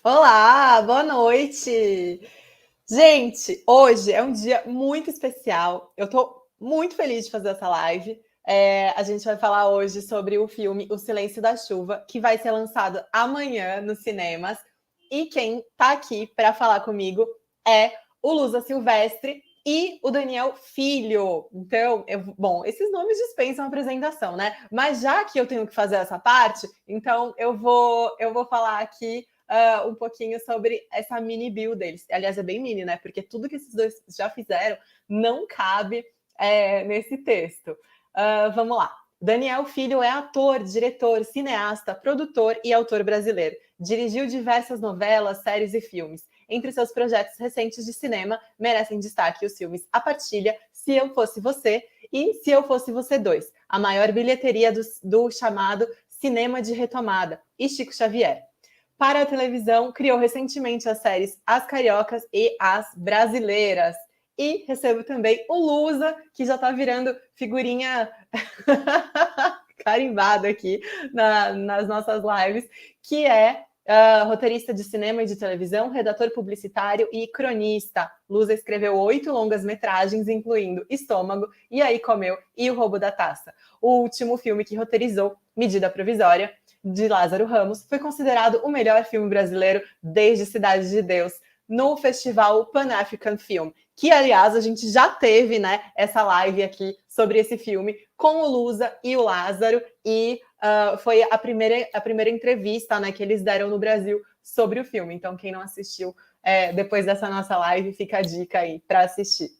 Olá, boa noite! Gente, hoje é um dia muito especial. Eu tô muito feliz de fazer essa live. A gente vai falar hoje sobre o filme O Silêncio da Chuva, que vai ser lançado amanhã nos cinemas. E quem tá aqui para falar comigo é o Lusa Silvestre e o Daniel Filho. Então, bom, esses nomes dispensam apresentação, né? Mas já que eu tenho que fazer essa parte, então eu vou falar aqui um pouquinho sobre essa mini bio deles. Aliás, é bem mini, né? Porque tudo que esses dois já fizeram não cabe nesse texto. Vamos lá. Daniel Filho é ator, diretor, cineasta, produtor e autor brasileiro. Dirigiu diversas novelas, séries e filmes. Entre seus projetos recentes de cinema, merecem destaque os filmes A Partilha, Se Eu Fosse Você e Se Eu Fosse Você 2, a maior bilheteria do chamado cinema de retomada, e Chico Xavier. Para a televisão, criou recentemente as séries As Cariocas e As Brasileiras. E recebo também o Lusa, que já está virando figurinha carimbada aqui nas nossas lives, que é roteirista de cinema e de televisão, redator publicitário e cronista. Lusa escreveu 8 longas-metragens, incluindo Estômago, E Aí Comeu e O Roubo da Taça. O último filme que roteirizou, Medida Provisória, de Lázaro Ramos, foi considerado o melhor filme brasileiro desde Cidade de Deus, no Festival Pan-African Film, que, aliás, a gente já teve, né, essa live aqui sobre esse filme com o Lusa e o Lázaro, e foi a primeira entrevista, né, que eles deram no Brasil sobre o filme. Então, quem não assistiu, depois dessa nossa live, fica a dica aí para assistir.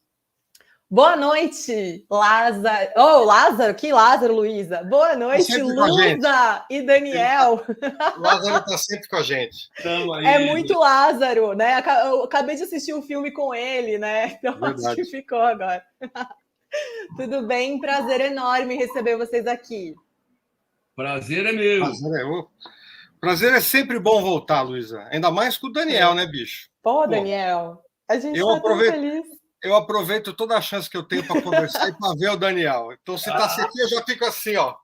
Boa noite, Lázaro. Oh, Lázaro? Que Lázaro, Luísa? Boa noite, Lusa e Daniel. O Lázaro está sempre com a gente. É muito Lázaro, né? Eu acabei de assistir um filme com ele, né? Então Verdade. acho que ficou agora. Tudo bem? Prazer enorme receber vocês aqui. Prazer é meu. Prazer é sempre bom voltar, Luísa. Ainda mais com o Daniel, né, bicho? Pô, Daniel, a gente está tão feliz. Eu aproveito toda a chance que eu tenho para conversar e para ver o Daniel. Então, se tá aqui, eu já fico assim, ó.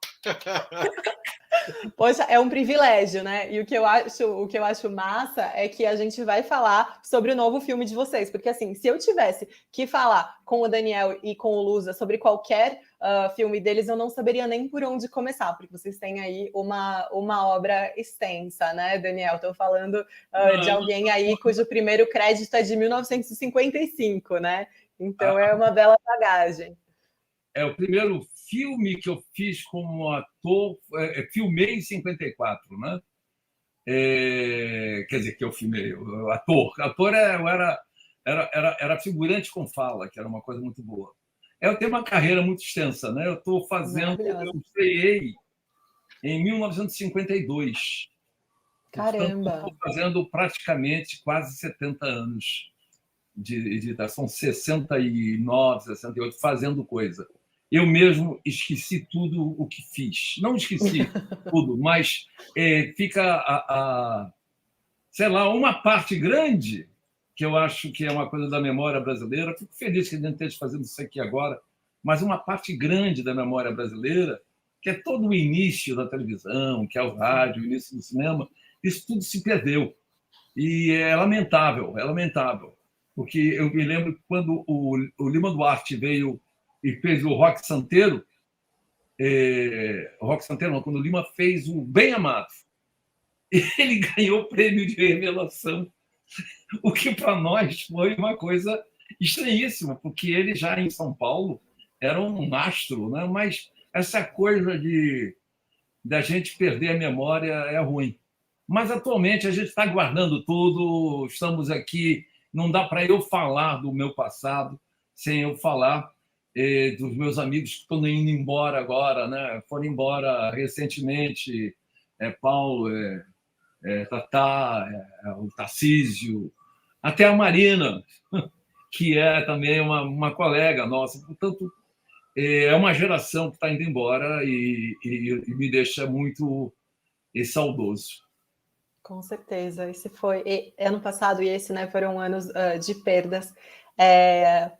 Poxa, é um privilégio, né? E o que eu acho massa é que a gente vai falar sobre o novo filme de vocês. Porque, assim, se eu tivesse que falar com o Daniel e com o Lusa sobre qualquer filme deles, eu não saberia nem por onde começar, porque vocês têm aí uma obra extensa, né, Daniel? Estou falando de alguém aí cujo primeiro crédito é de 1955, né? Então é uma bela bagagem. É o primeiro filme que eu fiz como ator, filmei em 54, né? Quer dizer, que eu filmei, ator. Ator era figurante com fala, que era uma coisa muito boa. Eu tenho uma carreira muito extensa, né? Eu estou fazendo, eu estreiei em 1952. Caramba! Estou fazendo praticamente quase 70 anos de são 69, 68, fazendo coisa. Eu mesmo esqueci tudo o que fiz. Não esqueci tudo, mas fica, sei lá, uma parte grande, que eu acho que é uma coisa da memória brasileira. Fico feliz que a gente esteja fazendo isso aqui agora, mas uma parte grande da memória brasileira, que é todo o início da televisão, que é o rádio, o início do cinema, isso tudo se perdeu. E é lamentável, porque eu me lembro que quando o Lima Duarte veio e fez o Rock Santeiro, quando o Lima fez o Bem Amado, ele ganhou o prêmio de revelação, o que para nós foi uma coisa estranhíssima, porque ele já em São Paulo era um astro, né? Mas essa coisa da gente perder a memória é ruim. Mas atualmente a gente está guardando tudo, estamos aqui, não dá para eu falar do meu passado sem eu falar dos meus amigos que estão indo embora agora, né? Foram embora recentemente, Paulo, Tatá, o Tarcísio, até a Marina, que é também uma colega nossa. Portanto, é uma geração que está indo embora e me deixa muito saudoso. Com certeza. Esse foi ano passado e esse, né, foram anos de perdas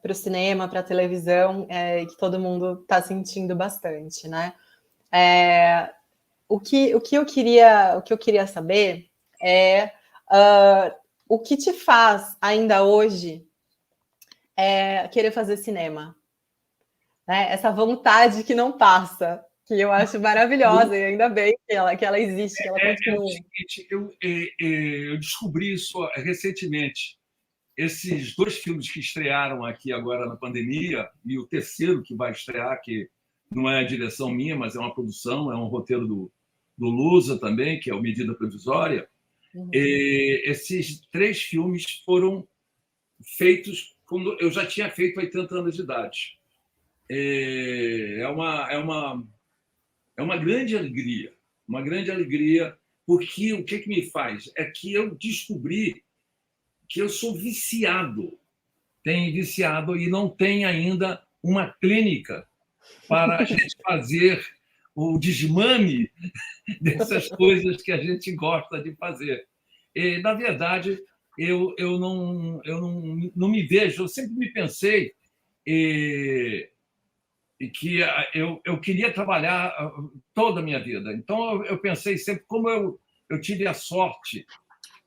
para o cinema, para a televisão, que todo mundo está sentindo bastante, né? O que eu queria saber é O que te faz ainda hoje querer fazer cinema? Né? Essa vontade que não passa, que eu acho maravilhosa, e ainda bem que ela existe, que ela continua. O seguinte, eu descobri isso recentemente. Esses 2 filmes que estrearam aqui agora na pandemia, e o terceiro que vai estrear, que não é a direção minha, mas é uma produção, é um roteiro do Lusa também, que é o Medida Provisória. Esses 3 filmes foram feitos quando eu já tinha feito 80 anos de idade. É uma grande alegria, porque o que me faz é que eu descobri que eu sou viciado e não tem ainda uma clínica para a gente fazer o desmame dessas coisas que a gente gosta de fazer. E, na verdade, eu não me vejo, eu sempre me pensei que eu queria trabalhar toda a minha vida. Então, eu pensei sempre, como eu tive a sorte,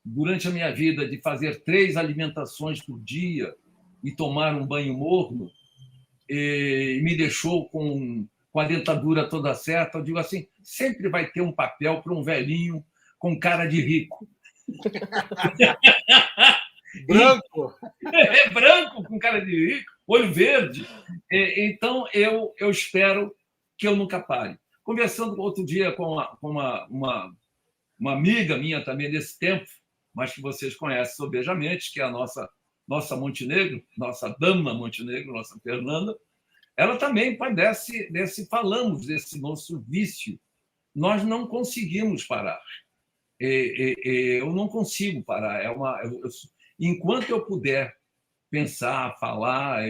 durante a minha vida, de fazer 3 alimentações por dia e tomar um banho morno, e me deixou com a dentadura toda certa, eu digo assim, sempre vai ter um papel para um velhinho com cara de rico. Branco? Branco, com cara de rico, olho verde. Então, eu espero que eu nunca pare. Conversando outro dia com uma amiga minha também desse tempo, mas que vocês conhecem sobejamente, que é a nossa Montenegro, nossa dama Montenegro, nossa Fernanda, ela também padece falamos desse nosso vício. Nós não conseguimos parar. Eu não consigo parar. Enquanto eu puder pensar, falar,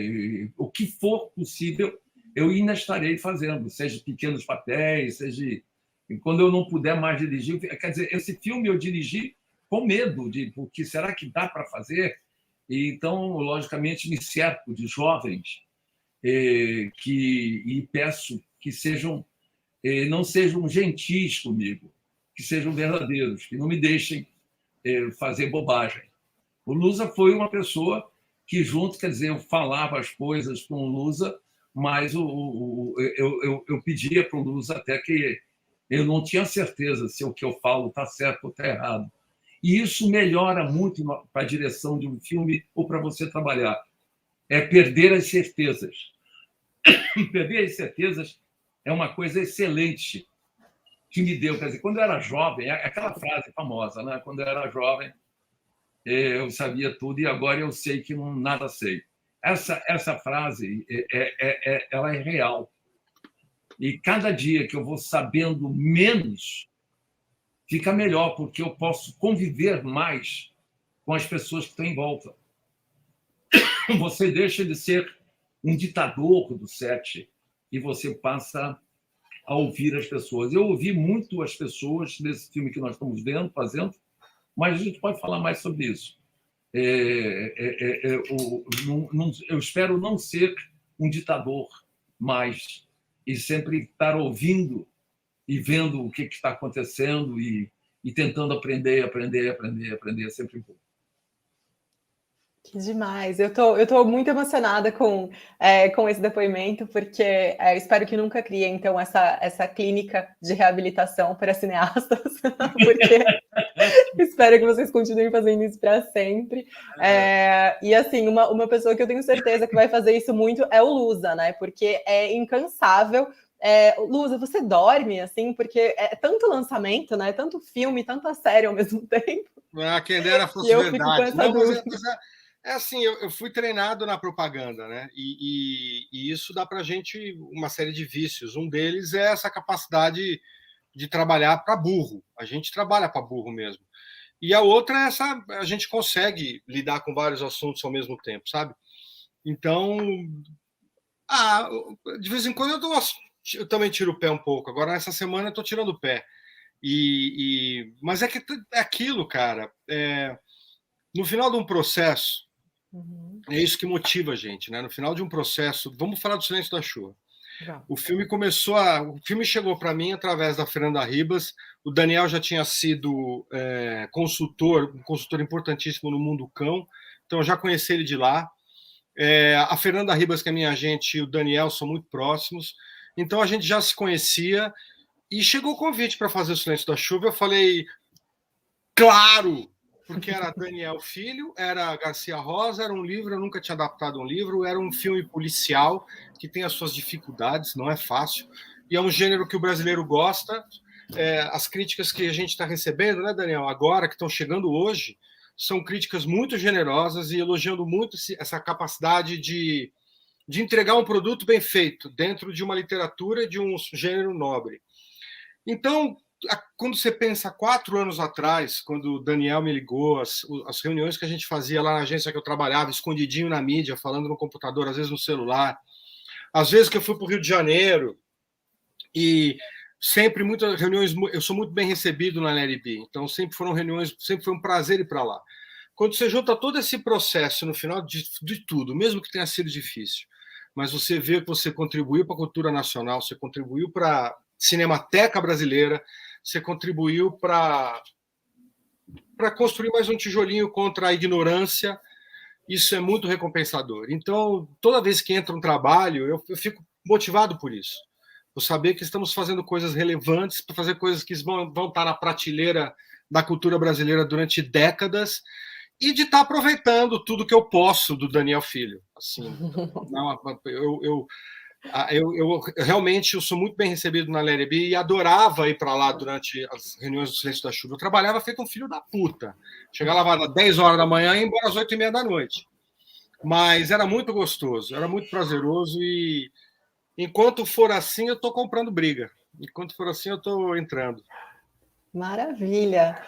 o que for possível, eu ainda estarei fazendo, seja pequenos papéis, seja... E quando eu não puder mais dirigir, quer dizer, esse filme eu dirigi com medo porque será que dá para fazer? E então, logicamente, me cerco de jovens e peço que não sejam gentis comigo, que sejam verdadeiros, que não me deixem fazer bobagem. O Lusa foi uma pessoa que junto, quer dizer, eu falava as coisas com o Lusa, mas eu pedia para o Lusa até que eu não tinha certeza se o que eu falo está certo ou está errado. E isso melhora muito para a direção de um filme ou para você trabalhar. É perder as certezas. Perder as certezas é uma coisa excelente que me deu. Quer dizer, quando eu era jovem, aquela frase famosa, né? Quando eu era jovem, eu sabia tudo e agora eu sei que nada sei. Essa frase ela é real. E cada dia que eu vou sabendo menos, fica melhor, porque eu posso conviver mais com as pessoas que estão em volta. Você deixa de ser um ditador do set e você passa a ouvir as pessoas. Eu ouvi muito as pessoas nesse filme que nós estamos fazendo, mas a gente pode falar mais sobre isso. Eu espero não ser um ditador mais e sempre estar ouvindo e vendo o que está acontecendo e tentando aprender é sempre bom. Que demais! Eu tô muito emocionada com esse depoimento, porque espero que nunca crie, então, essa clínica de reabilitação para cineastas, porque espero que vocês continuem fazendo isso para sempre. E, assim, uma pessoa que eu tenho certeza que vai fazer isso muito é o Lusa, né? Porque é incansável. Lusa, você dorme, assim, porque é tanto lançamento, né? Tanto filme, tanta série ao mesmo tempo. Quem dera fosse eu verdade. Fico com essa dúvida. Assim, eu fui treinado na propaganda, né? E isso dá para a gente uma série de vícios. Um deles é essa capacidade de trabalhar para burro. A gente trabalha para burro mesmo. E a outra é a gente consegue lidar com vários assuntos ao mesmo tempo, sabe? Então, de vez em quando eu também tiro o pé um pouco. Agora, nessa semana, eu estou tirando o pé. Mas é aquilo, cara. No final de um processo, é isso que motiva a gente, né? No final de um processo, vamos falar do Silêncio da Chuva. O filme chegou para mim através da Fernanda Ribas. O Daniel já tinha sido um consultor importantíssimo no Mundo Cão, então eu já conheci ele de lá. A Fernanda Ribas, que é minha agente, e o Daniel são muito próximos, então a gente já se conhecia, e chegou o convite para fazer O Silêncio da Chuva. Eu falei, claro, porque era Daniel Filho, era Garcia Rosa, era um livro, eu nunca tinha adaptado um livro, era um filme policial que tem as suas dificuldades, não é fácil, e é um gênero que o brasileiro gosta. As críticas que a gente está recebendo, né, Daniel, agora, que estão chegando hoje, são críticas muito generosas e elogiando muito essa capacidade de entregar um produto bem feito dentro de uma literatura de um gênero nobre. Então, quando você pensa 4 anos atrás, quando o Daniel me ligou, as reuniões que a gente fazia lá na agência que eu trabalhava, escondidinho na mídia, falando no computador, às vezes no celular, às vezes que eu fui para o Rio de Janeiro, e sempre muitas reuniões, eu sou muito bem recebido na LRB, então sempre foram reuniões, sempre foi um prazer ir para lá. Quando você junta todo esse processo no final de tudo, mesmo que tenha sido difícil, mas você vê que você contribuiu para a cultura nacional, você contribuiu para a Cinemateca Brasileira, você contribuiu para construir mais um tijolinho contra a ignorância, isso é muito recompensador. Então, toda vez que entra um trabalho, eu fico motivado por isso. Por saber que estamos fazendo coisas relevantes, para fazer coisas que vão estar na prateleira da cultura brasileira durante décadas, e de estar aproveitando tudo que eu posso do Daniel Filho. Assim, eu realmente sou muito bem recebido na LRB e adorava ir para lá durante as reuniões do Silêncio da Chuva. Eu trabalhava feito um filho da puta. Chegava lá às 10 horas da manhã e ia embora às 8h30 da noite. Mas era muito gostoso, era muito prazeroso, e enquanto for assim, eu estou comprando briga. Enquanto for assim, eu estou entrando. Maravilha!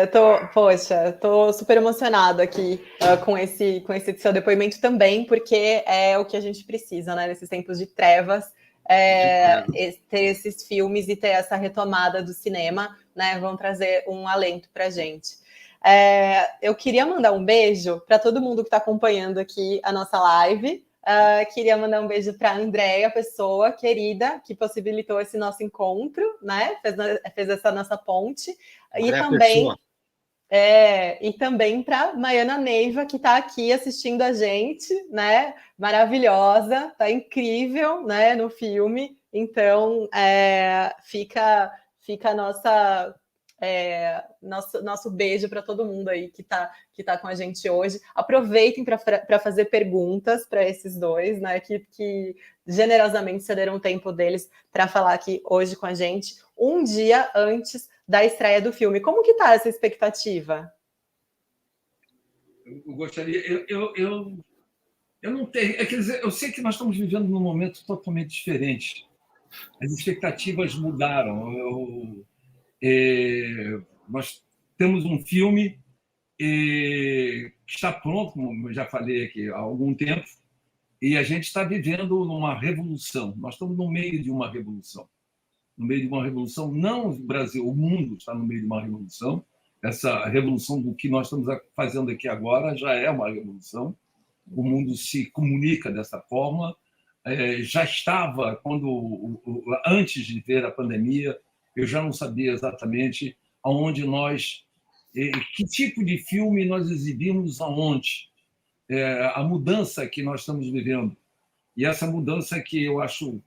Estou super emocionada aqui com esse seu depoimento também, porque é o que a gente precisa, né? Nesses tempos de trevas, ter esses filmes e ter essa retomada do cinema, né? Vão trazer um alento para a gente. Eu queria mandar um beijo para todo mundo que está acompanhando aqui a nossa live. Queria mandar um beijo para a Andréia, pessoa querida, que possibilitou esse nosso encontro, né? Fez essa nossa ponte. E também para Maiana Neiva, que está aqui assistindo a gente, né? Maravilhosa, tá incrível, né? No filme. Então, fica a nosso beijo para todo mundo aí que tá com a gente hoje. Aproveitem para fazer perguntas para esses dois, né? Que generosamente cederam o tempo deles para falar aqui hoje com a gente, um dia antes da estreia do filme. Como que tá essa expectativa? Eu gostaria... Eu não tenho... Quer dizer, eu sei que nós estamos vivendo num momento totalmente diferente. As expectativas mudaram. Nós temos um filme que está pronto, como eu já falei aqui há algum tempo, e a gente está vivendo numa revolução. Nós estamos no meio de uma revolução. No meio de uma revolução, não o Brasil, o mundo está no meio de uma revolução. Essa revolução do que nós estamos fazendo aqui agora já é uma revolução. O mundo se comunica dessa forma. Já estava, antes de ver a pandemia, eu já não sabia exatamente aonde que tipo de filme nós exibimos aonde. A mudança que nós estamos vivendo. E essa mudança que eu acho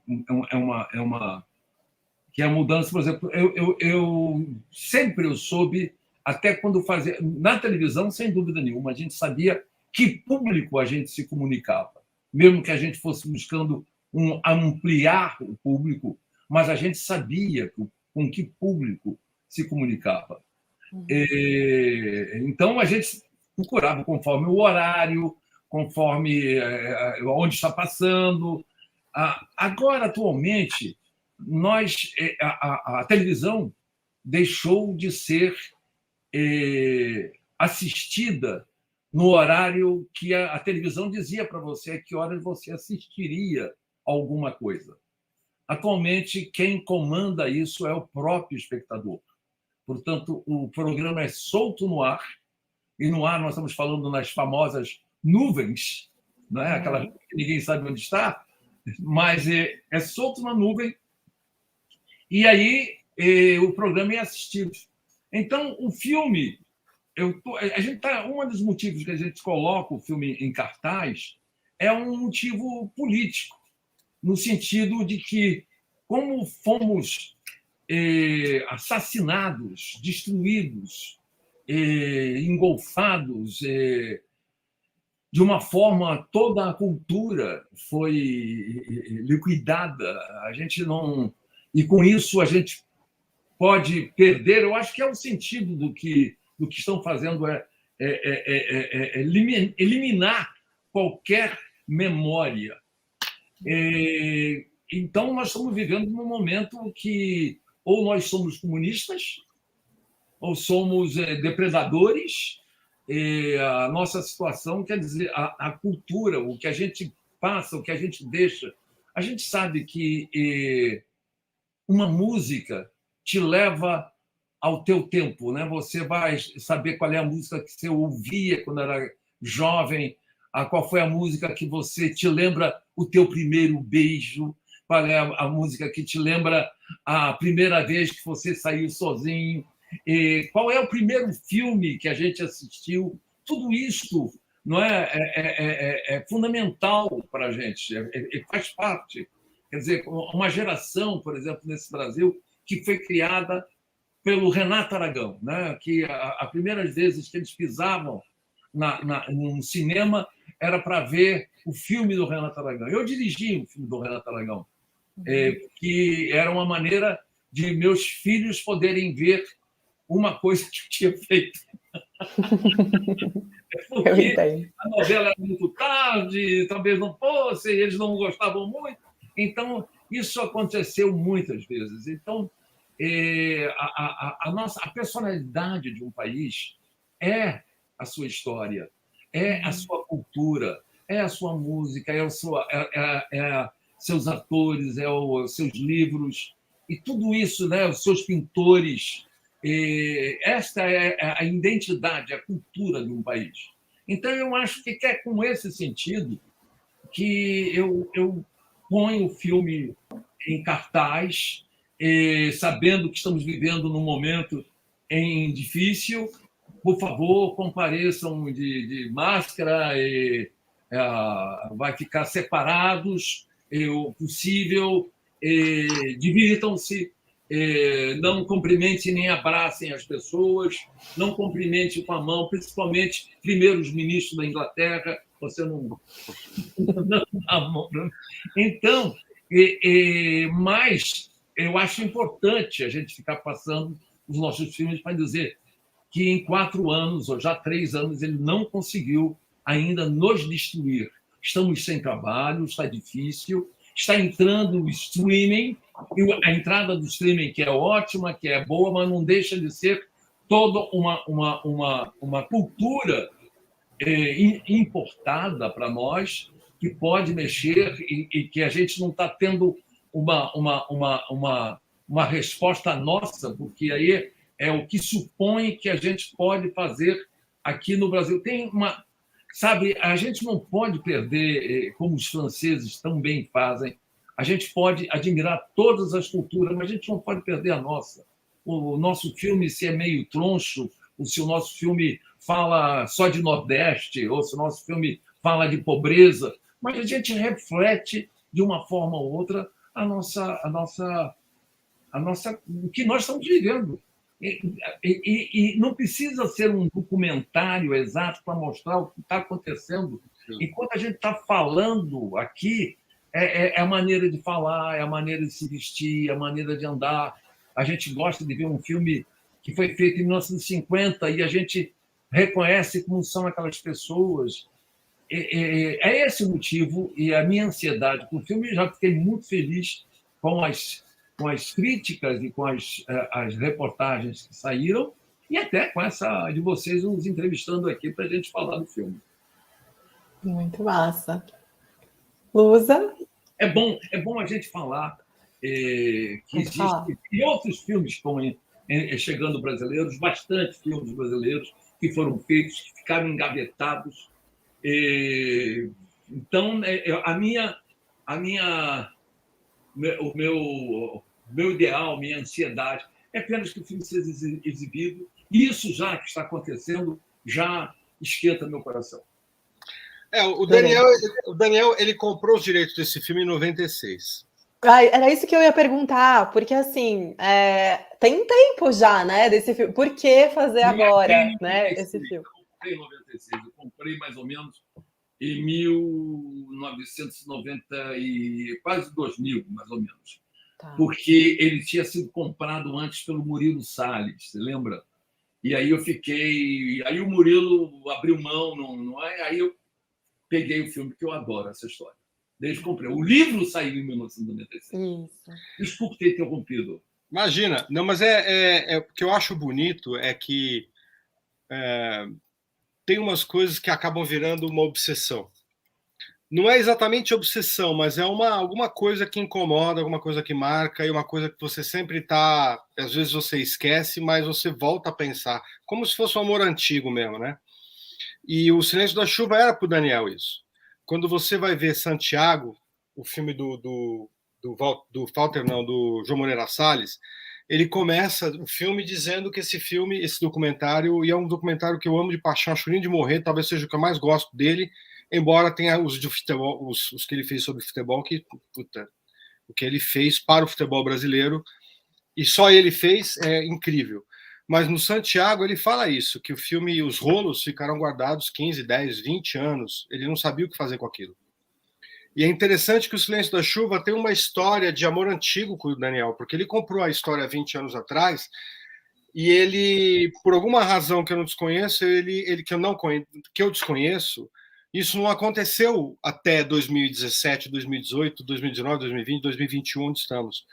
que é a mudança, por exemplo, eu sempre soube, até quando fazia... Na televisão, sem dúvida nenhuma, a gente sabia que público a gente se comunicava. Mesmo que a gente fosse buscando ampliar o público, mas a gente sabia com que público se comunicava. Então, a gente procurava conforme o horário, conforme onde está passando. Agora, atualmente, a televisão deixou de ser assistida no horário que a televisão dizia para você que horas você assistiria alguma coisa. Atualmente, quem comanda isso é o próprio espectador. Portanto, o programa é solto no ar, e no ar nós estamos falando nas famosas nuvens, não é? Aquela que ninguém sabe onde está. mas é solto na nuvem, e aí o programa é assistido. Então, o filme, a gente tá, um dos motivos que a gente coloca o filme em cartaz é um motivo político, no sentido de que, como fomos assassinados, destruídos, engolfados, de uma forma, toda a cultura foi liquidada. A gente não. E com isso a gente pode perder. Eu acho que é o sentido do que estão fazendo eliminar qualquer memória. Então, nós estamos vivendo num momento que ou nós somos comunistas, ou somos depredadores. A nossa situação, quer dizer, a cultura, o que a gente passa, o que a gente deixa. A gente sabe que uma música te leva ao teu tempo, né? Você vai saber qual é a música que você ouvia quando era jovem, qual foi a música que você te lembra o teu primeiro beijo, qual é a música que te lembra a primeira vez que você saiu sozinho, qual é o primeiro filme que a gente assistiu. Tudo isso não é fundamental para a gente, faz parte. Quer dizer, uma geração, por exemplo, nesse Brasil, que foi criada pelo Renato Aragão, né? Que as primeiras vezes que eles pisavam num cinema era para ver o filme do Renato Aragão. Eu dirigi o filme do Renato Aragão, que era uma maneira de meus filhos poderem ver uma coisa que eu tinha feito. Porque a novela era muito tarde, talvez não fosse, eles não gostavam muito. Então, isso aconteceu muitas vezes. Então, a personalidade de um país é a sua história, é a sua cultura, é a sua música, seus atores, os seus livros, e tudo isso, né, os seus pintores. Esta é a identidade, a cultura de um país. Então, eu acho que é com esse sentido que eu ponho o filme em cartaz, sabendo que estamos vivendo num momento difícil. Por favor, compareçam de máscara, vai ficar separados, o possível, divirtam-se, não cumprimentem nem abracem as pessoas, não cumprimente com a mão, principalmente primeiros ministros da Inglaterra, você não dá a mão. Então, mas eu acho importante a gente ficar passando os nossos filmes para dizer que em 4 anos, ou já 3 anos, ele não conseguiu ainda nos destruir. Estamos sem trabalho, está difícil, está entrando o streaming, e a entrada do streaming, que é ótima, que é boa, mas não deixa de ser toda uma cultura importada para nós, que pode mexer e que a gente não está tendo uma resposta nossa, porque aí é o que supõe que a gente pode fazer aqui no Brasil. Sabe, a gente não pode perder, como os franceses tão bem fazem. A gente pode admirar todas as culturas, mas a gente não pode perder a nossa. O nosso filme, se é meio troncho, ou se o nosso filme fala só de Nordeste, ou se o nosso filme fala de pobreza, mas a gente reflete, de uma forma ou outra, o que nós estamos vivendo. E não precisa ser um documentário exato para mostrar o que está acontecendo. Enquanto a gente está falando aqui, é a maneira de falar, é a maneira de se vestir, é a maneira de andar. A gente gosta de ver um filme que foi feito em 1950 e a gente reconhece como são aquelas pessoas. É esse o motivo e a minha ansiedade com o filme. Já fiquei muito feliz com as críticas e com as reportagens que saíram, e até com essa de vocês nos entrevistando aqui para a gente falar do filme. Muito massa. Lusa? É bom a gente falar que existem outros filmes como Chegando Brasileiros, bastante filmes brasileiros que foram feitos, que ficaram engavetados. Então, a minha o meu ideal, minha ansiedade é apenas que o filme seja exibido. E isso já que está acontecendo já esquenta meu coração. O Daniel ele comprou os direitos desse filme em 96. Era isso que eu ia perguntar, porque assim, tem tempo já, né, desse filme. Por que fazer agora, né, esse filme? Eu comprei em 96, eu comprei mais ou menos em 1990 e quase 2000, mais ou menos. Tá. Porque ele tinha sido comprado antes pelo Murilo Salles, você lembra? E aí eu fiquei... Aí o Murilo abriu mão, aí eu peguei o filme, que eu adoro essa história. Desde que comprei. O livro saiu em 1996. Isso. Desculpe ter interrompido. Imagina. Não, mas o que eu acho bonito é que tem umas coisas que acabam virando uma obsessão. Não é exatamente obsessão, mas é alguma coisa que incomoda, alguma coisa que marca, e uma coisa que você sempre está... Às vezes você esquece, mas você volta a pensar. Como se fosse um amor antigo mesmo, né? E O Silêncio da Chuva era para o Daniel isso. Quando você vai ver Santiago, o filme do João Moreira Salles, ele começa o filme dizendo que esse documentário, e é um documentário que eu amo de paixão, acho lindo de morrer, talvez seja o que eu mais gosto dele, embora tenha os de futebol, os que ele fez sobre futebol, que, puta, o que ele fez para o futebol brasileiro, e só ele fez, é incrível. Mas no Santiago ele fala isso, que o filme, os rolos ficaram guardados 15, 10, 20 anos, ele não sabia o que fazer com aquilo. E é interessante que O Silêncio da Chuva tem uma história de amor antigo com o Daniel, porque ele comprou a história 20 anos atrás, e ele, por alguma razão que eu não desconheço, que eu desconheço, isso não aconteceu até 2017, 2018, 2019, 2020, 2021, onde estamos.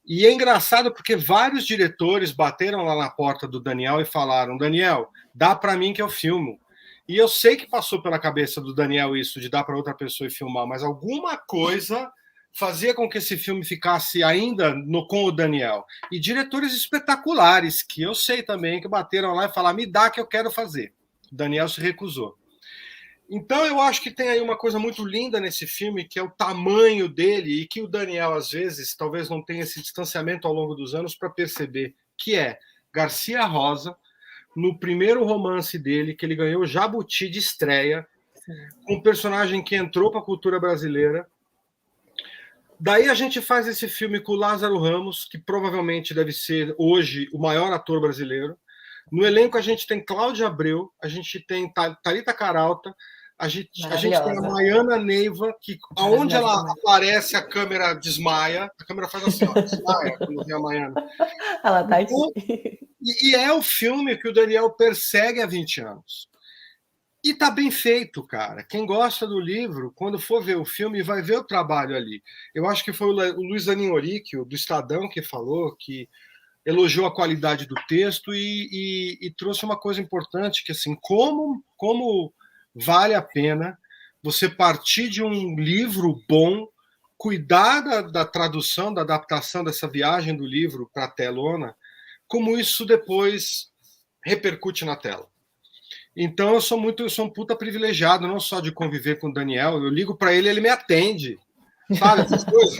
E é engraçado porque vários diretores bateram lá na porta do Daniel e falaram: Daniel, dá para mim que eu filmo. E eu sei que passou pela cabeça do Daniel isso, de dar para outra pessoa e filmar, mas alguma coisa fazia com que esse filme ficasse ainda com o Daniel. E diretores espetaculares, que eu sei também, que bateram lá e falaram: me dá que eu quero fazer. O Daniel se recusou. Então eu acho que tem aí uma coisa muito linda nesse filme, que é o tamanho dele, e que o Daniel, às vezes, talvez não tenha esse distanciamento ao longo dos anos para perceber, que é Garcia Rosa, no primeiro romance dele, que ele ganhou Jabuti de estreia, um personagem que entrou para a cultura brasileira. Daí a gente faz esse filme com o Lázaro Ramos, que provavelmente deve ser hoje o maior ator brasileiro. No elenco a gente tem Cláudia Abreu, a gente tem Thalita Caralta, a gente tem a Maiana Neiva, que aonde ela aparece a câmera desmaia, a câmera faz assim, ó, desmaia quando vê a Maiana. Ela tá aqui. E é o filme que o Daniel persegue há 20 anos. E tá bem feito, cara. Quem gosta do livro, quando for ver o filme, vai ver o trabalho ali. Eu acho que foi o Luiz Aninhoríquio, do Estadão, que falou, que elogiou a qualidade do texto e trouxe uma coisa importante, que assim, como vale a pena você partir de um livro bom, cuidar da tradução, da adaptação dessa viagem do livro para a telona, como isso depois repercute na tela. Então eu sou um puta privilegiado, não só de conviver com o Daniel, eu ligo para ele, ele me atende, sabe, essas coisas.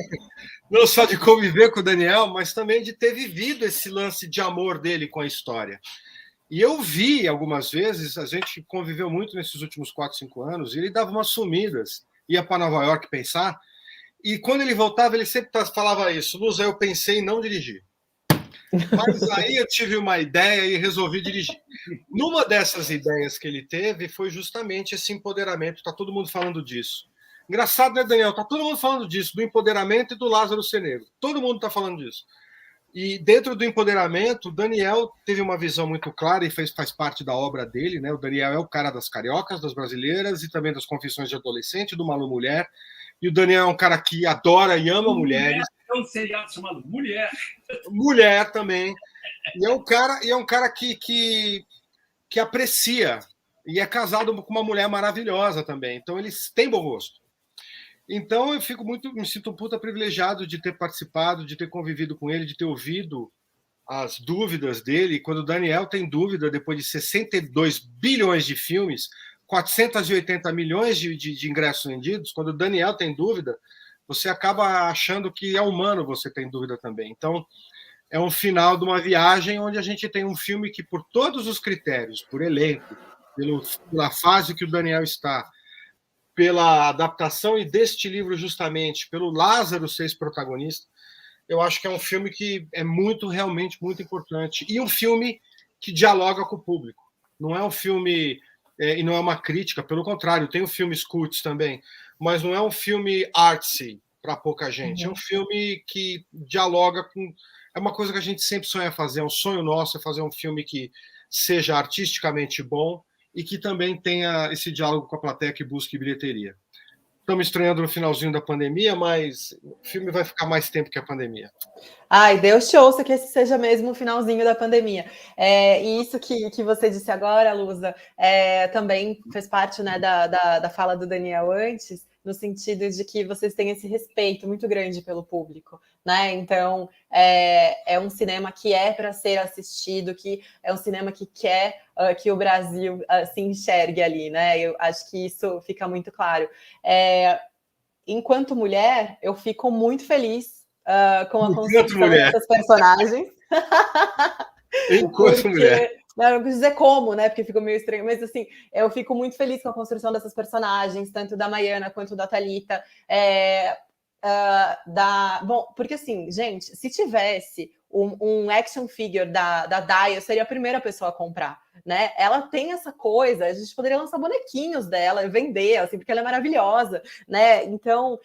Não só de conviver com o Daniel, mas também de ter vivido esse lance de amor dele com a história. E eu vi algumas vezes, a gente conviveu muito nesses últimos 4, 5 anos, e ele dava umas sumidas, ia para Nova York pensar, e quando ele voltava, ele sempre falava isso: Luz, eu pensei em não dirigir. Mas aí eu tive uma ideia e resolvi dirigir. Numa dessas ideias que ele teve foi justamente esse empoderamento, está todo mundo falando disso. Engraçado, né, Daniel? Está todo mundo falando disso, do empoderamento e do Lázaro Senego. Todo mundo está falando disso. E dentro do empoderamento, o Daniel teve uma visão muito clara e faz parte da obra dele, né? O Daniel é o cara das cariocas, das brasileiras e também das Confissões de Adolescente, do Malu Mulher. E o Daniel é um cara que adora e ama mulheres. É um seriado chamado Mulher. Mulher também. E é um cara que aprecia. E é casado com uma mulher maravilhosa também. Então, eles têm bom gosto. Então, me sinto puta privilegiado de ter participado, de ter convivido com ele, de ter ouvido as dúvidas dele. Quando o Daniel tem dúvida, depois de 62 bilhões de filmes, 480 milhões de ingressos vendidos, quando o Daniel tem dúvida, você acaba achando que é humano você ter dúvida também. Então, é um final de uma viagem onde a gente tem um filme que, por todos os critérios, por elenco, pela fase que o Daniel está, pela adaptação e deste livro justamente, pelo Lázaro ser esse protagonista, eu acho que é um filme que é realmente muito importante. E um filme que dialoga com o público. Não é um filme, e não é uma crítica, pelo contrário, tem filmes cults também, mas não é um filme artsy para pouca gente. É um filme que dialoga com... É uma coisa que a gente sempre sonha fazer, é um sonho nosso, é fazer um filme que seja artisticamente bom e que também tenha esse diálogo com a plateia que busque bilheteria. Estamos estreando no finalzinho da pandemia, mas o filme vai ficar mais tempo que a pandemia. Ai, Deus te ouça que esse seja mesmo o finalzinho da pandemia. E isso que você disse agora, Lusa, também fez parte, né, da fala do Daniel antes, no sentido de que vocês têm esse respeito muito grande pelo público, né? Então, é um cinema que é para ser assistido, que é um cinema que quer que o Brasil se enxergue ali, né? Eu acho que isso fica muito claro. Enquanto mulher, eu fico muito feliz com a construção dessas personagens. Enquanto mulher. Não quis dizer como, né? Porque ficou meio estranho, mas assim, eu fico muito feliz com a construção dessas personagens, tanto da Maiana quanto da Thalita. Bom, porque assim, gente, se tivesse um action figure da Daya, eu seria a primeira pessoa a comprar, né? Ela tem essa coisa, a gente poderia lançar bonequinhos dela e vender, assim, porque ela é maravilhosa, né? Então,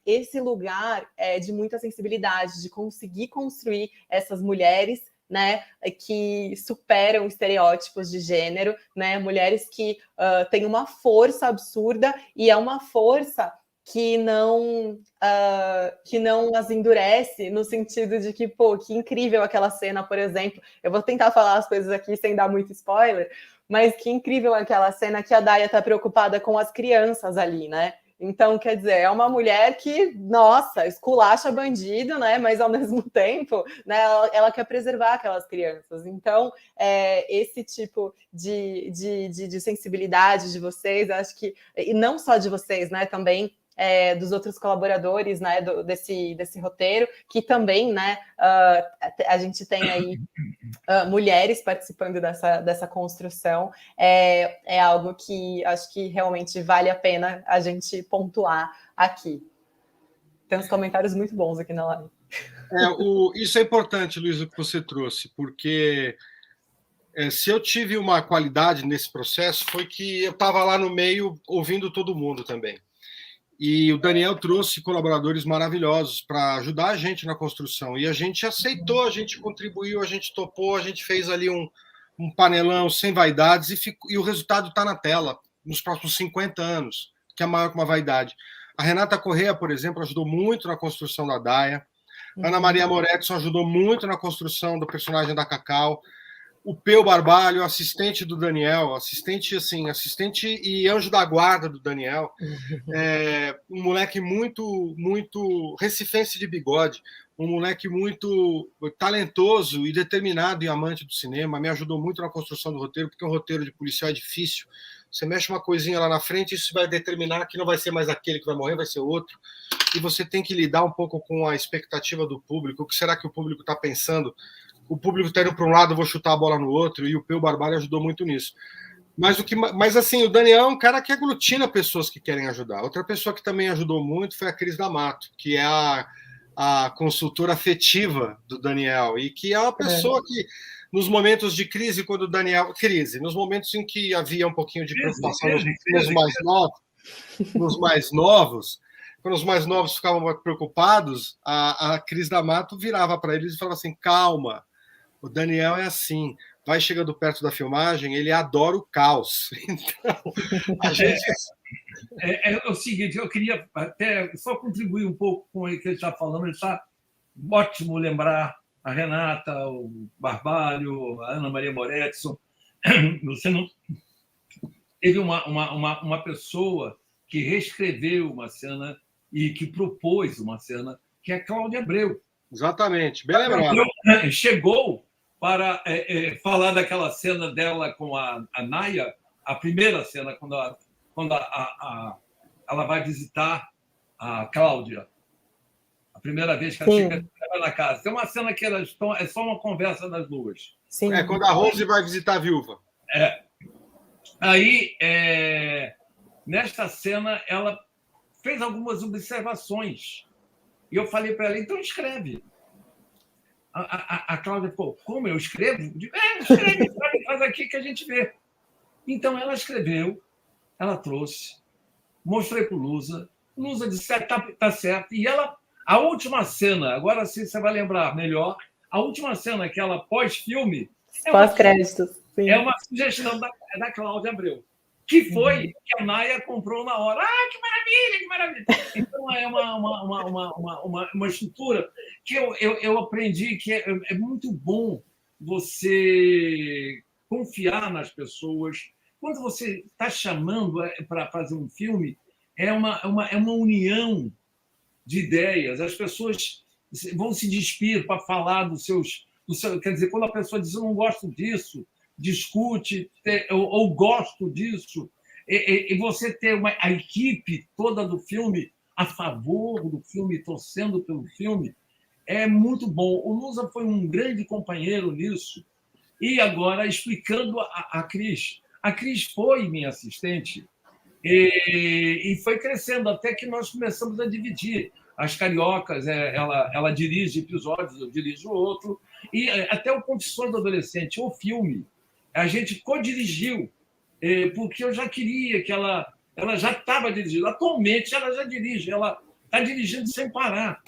esse lugar de muita sensibilidade, de conseguir construir essas mulheres, né, que superam estereótipos de gênero, né? Mulheres que têm uma força absurda e é uma força que não as endurece, no sentido de que, pô, que incrível aquela cena, por exemplo. Eu vou tentar falar as coisas aqui sem dar muito spoiler, mas que incrível aquela cena que a Daya está preocupada com as crianças ali, né? Então, quer dizer, é uma mulher que, nossa, esculacha bandido, né? Mas ao mesmo tempo, né, ela quer preservar aquelas crianças. Então, esse tipo de sensibilidade de vocês, acho que, e não só de vocês, né? Também dos outros colaboradores, né, desse roteiro, que também, né, a gente tem aí mulheres participando dessa construção, é algo que acho que realmente vale a pena a gente pontuar aqui. Tem uns comentários muito bons aqui na live. Isso é importante, Luiz, o que você trouxe, porque se eu tive uma qualidade nesse processo, foi que eu estava lá no meio ouvindo todo mundo também. E o Daniel trouxe colaboradores maravilhosos para ajudar a gente na construção. E a gente aceitou, a gente contribuiu, a gente topou, a gente fez ali um panelão sem vaidades e o resultado está na tela nos próximos 50 anos, que é maior que uma vaidade. A Renata Corrêa, por exemplo, ajudou muito na construção da Daya. Ana Maria Moretson ajudou muito na construção do personagem da Cacau. O Peu Barbalho, assistente do Daniel, assistente e anjo da guarda do Daniel, um moleque muito recifense de bigode, um moleque muito talentoso e determinado e amante do cinema, me ajudou muito na construção do roteiro, porque um roteiro de policial é difícil. Você mexe uma coisinha lá na frente, isso vai determinar que não vai ser mais aquele que vai morrer, vai ser outro. E você tem que lidar um pouco com a expectativa do público. O que será que o público está pensando? O público está indo para um lado, eu vou chutar a bola no outro, e o Peu Barbalho ajudou muito nisso. Mas assim, o Daniel é um cara que aglutina pessoas que querem ajudar. Outra pessoa que também ajudou muito foi a Cris D'Amato, que é a consultora afetiva do Daniel, e que é uma pessoa que, nos momentos de crise, quando o Daniel... nos momentos em que havia um pouquinho de preocupação nos mais novos, quando os mais novos ficavam preocupados, a Cris D'Amato virava para eles e falava assim, calma, o Daniel é assim, vai chegando perto da filmagem, ele adora o caos. Então, a gente... É o seguinte, eu queria até só contribuir um pouco com o que ele está falando. Ele está ótimo lembrar a Renata, o Barbalho, a Ana Maria Moretson. Você não... Teve uma pessoa que reescreveu uma cena e que propôs uma cena, que é a Cláudia Abreu. Exatamente, bem lembrado. Chegou para falar daquela cena dela com a Naya, a primeira cena, quando ela vai visitar a Cláudia. A primeira vez que ela chega na casa. Tem uma cena que elas estão... É só uma conversa das duas. Sim. É quando a Rose vai visitar a viúva. Aí, nesta cena, ela fez algumas observações. E eu falei para ela, então escreve. A Cláudia falou, como eu escrevo? Eu digo, escreve, faz aqui que a gente vê. Então, ela escreveu, ela trouxe, mostrei para o Lusa disse, tá certo. E ela, a última cena, agora sim você vai lembrar melhor, a última cena, aquela pós-filme... Pós-créditos. É uma sugestão da Cláudia Abreu, que foi que a Naya comprou na hora. Que maravilha, que maravilha! Então, é uma estrutura que eu aprendi que é muito bom você confiar nas pessoas. Quando você está chamando para fazer um filme, é uma união de ideias. As pessoas vão se despir para falar dos seus... Quer dizer, quando a pessoa diz, eu não gosto disso, discute, ou gosto disso, e você ter a equipe toda do filme a favor do filme, torcendo pelo filme, é muito bom. O Lusa foi um grande companheiro nisso. E agora, explicando a Cris. A Cris foi minha assistente e foi crescendo até que nós começamos a dividir. As Cariocas, ela dirige episódios, eu dirijo outro, e até o Confissões do Adolescente, o filme, a gente co-dirigiu, porque eu já queria que ela já estava dirigindo. Atualmente, ela já dirige, ela está dirigindo sem parar,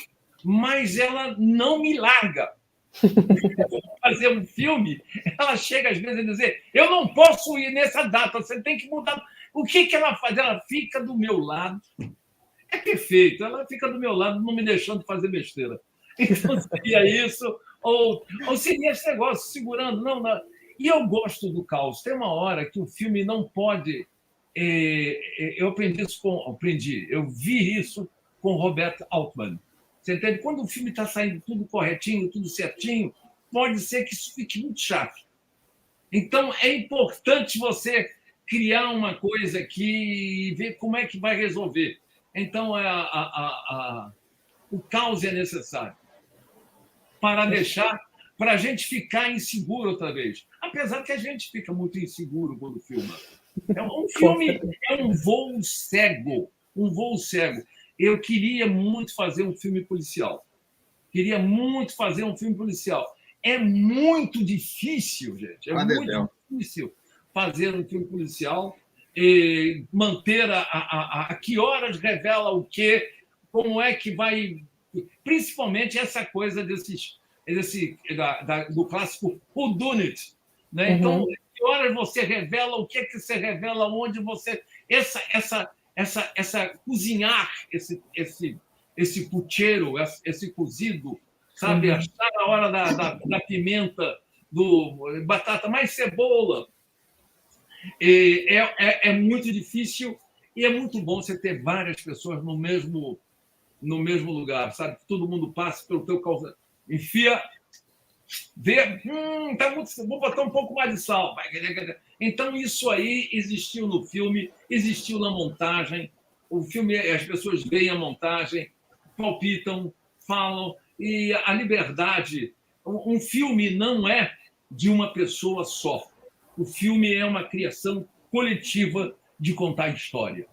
mas ela não me larga. Fazer um filme, ela chega às vezes a dizer, eu não posso ir nessa data, você tem que mudar. O que ela faz? Ela fica do meu lado. É perfeito, ela fica do meu lado, não me deixando fazer besteira. Então, seria isso, ou seria esse negócio, segurando. Não. E eu gosto do caos. Tem uma hora que o filme não pode... Eu aprendi isso eu vi isso com Robert Altman. Você entende? Quando o filme está saindo tudo corretinho, tudo certinho, pode ser que isso fique muito chato. Então, é importante você criar uma coisa aqui e ver como é que vai resolver. Então, o caos é necessário para a gente ficar inseguro outra vez. Apesar que a gente fica muito inseguro quando filma. Um filme é um voo cego. Eu queria muito fazer um filme policial. É muito difícil, gente. É muito difícil fazer um filme policial e manter a que horas revela o quê, como é que vai... Principalmente essa coisa do clássico whodunit, né? Então, que horas você revela, o que é que você revela, onde você... Essa cozinhar, esse pucheiro, esse cozido, sabe? Achar a hora da pimenta, do batata, mais cebola. É muito difícil e é muito bom você ter várias pessoas no mesmo lugar, sabe? Que todo mundo passe pelo teu calçado. Enfia, vê, tá muito, vou botar um pouco mais de sal. Então, isso aí existiu no filme, existiu na montagem. O filme, as pessoas veem a montagem, palpitam, falam, e a liberdade. Um filme não é de uma pessoa só. O filme é uma criação coletiva de contar história.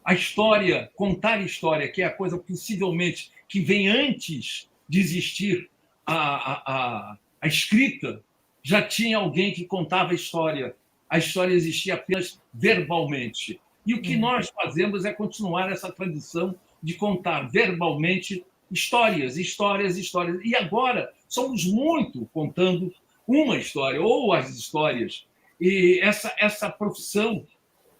A história, contar história, que é a coisa possivelmente que vem antes de existir a escrita, já tinha alguém que contava a história. A história existia apenas verbalmente. E o que nós fazemos é continuar essa tradição de contar verbalmente histórias. E agora somos muito contando uma história, ou as histórias. E essa profissão,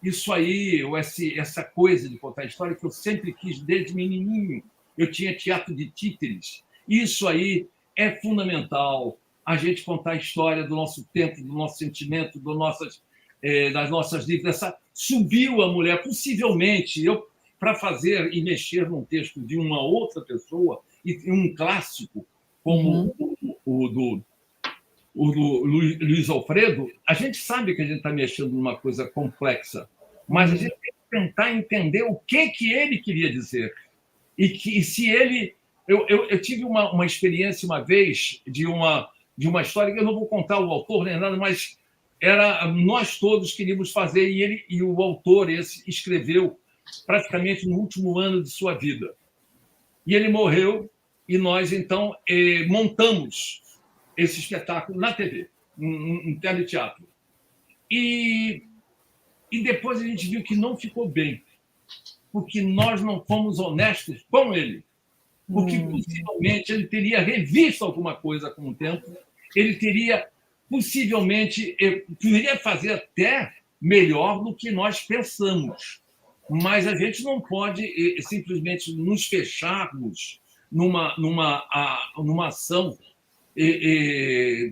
isso aí, ou essa coisa de contar história que eu sempre quis desde menininho. Eu tinha teatro de títeres. Isso aí é fundamental, a gente contar a história do nosso tempo, do nosso sentimento, das nossas vidas. Subiu a mulher, possivelmente, para fazer e mexer num texto de uma outra pessoa, e um clássico como o do Luiz Alfredo, a gente sabe que a gente está mexendo numa coisa complexa, mas a gente tem que tentar entender o que ele queria dizer. e se ele... Eu tive uma experiência uma vez de uma história que eu não vou contar o autor nem nada, mas nós todos queríamos fazer, e o autor esse escreveu praticamente no último ano de sua vida. E ele morreu, e nós, então, montamos esse espetáculo na TV, um teleteatro. E depois a gente viu que não ficou bem, porque nós não fomos honestos com ele. Porque possivelmente ele teria revisto alguma coisa com o tempo, ele teria possivelmente poderia fazer até melhor do que nós pensamos. Mas a gente não pode simplesmente nos fecharmos numa ação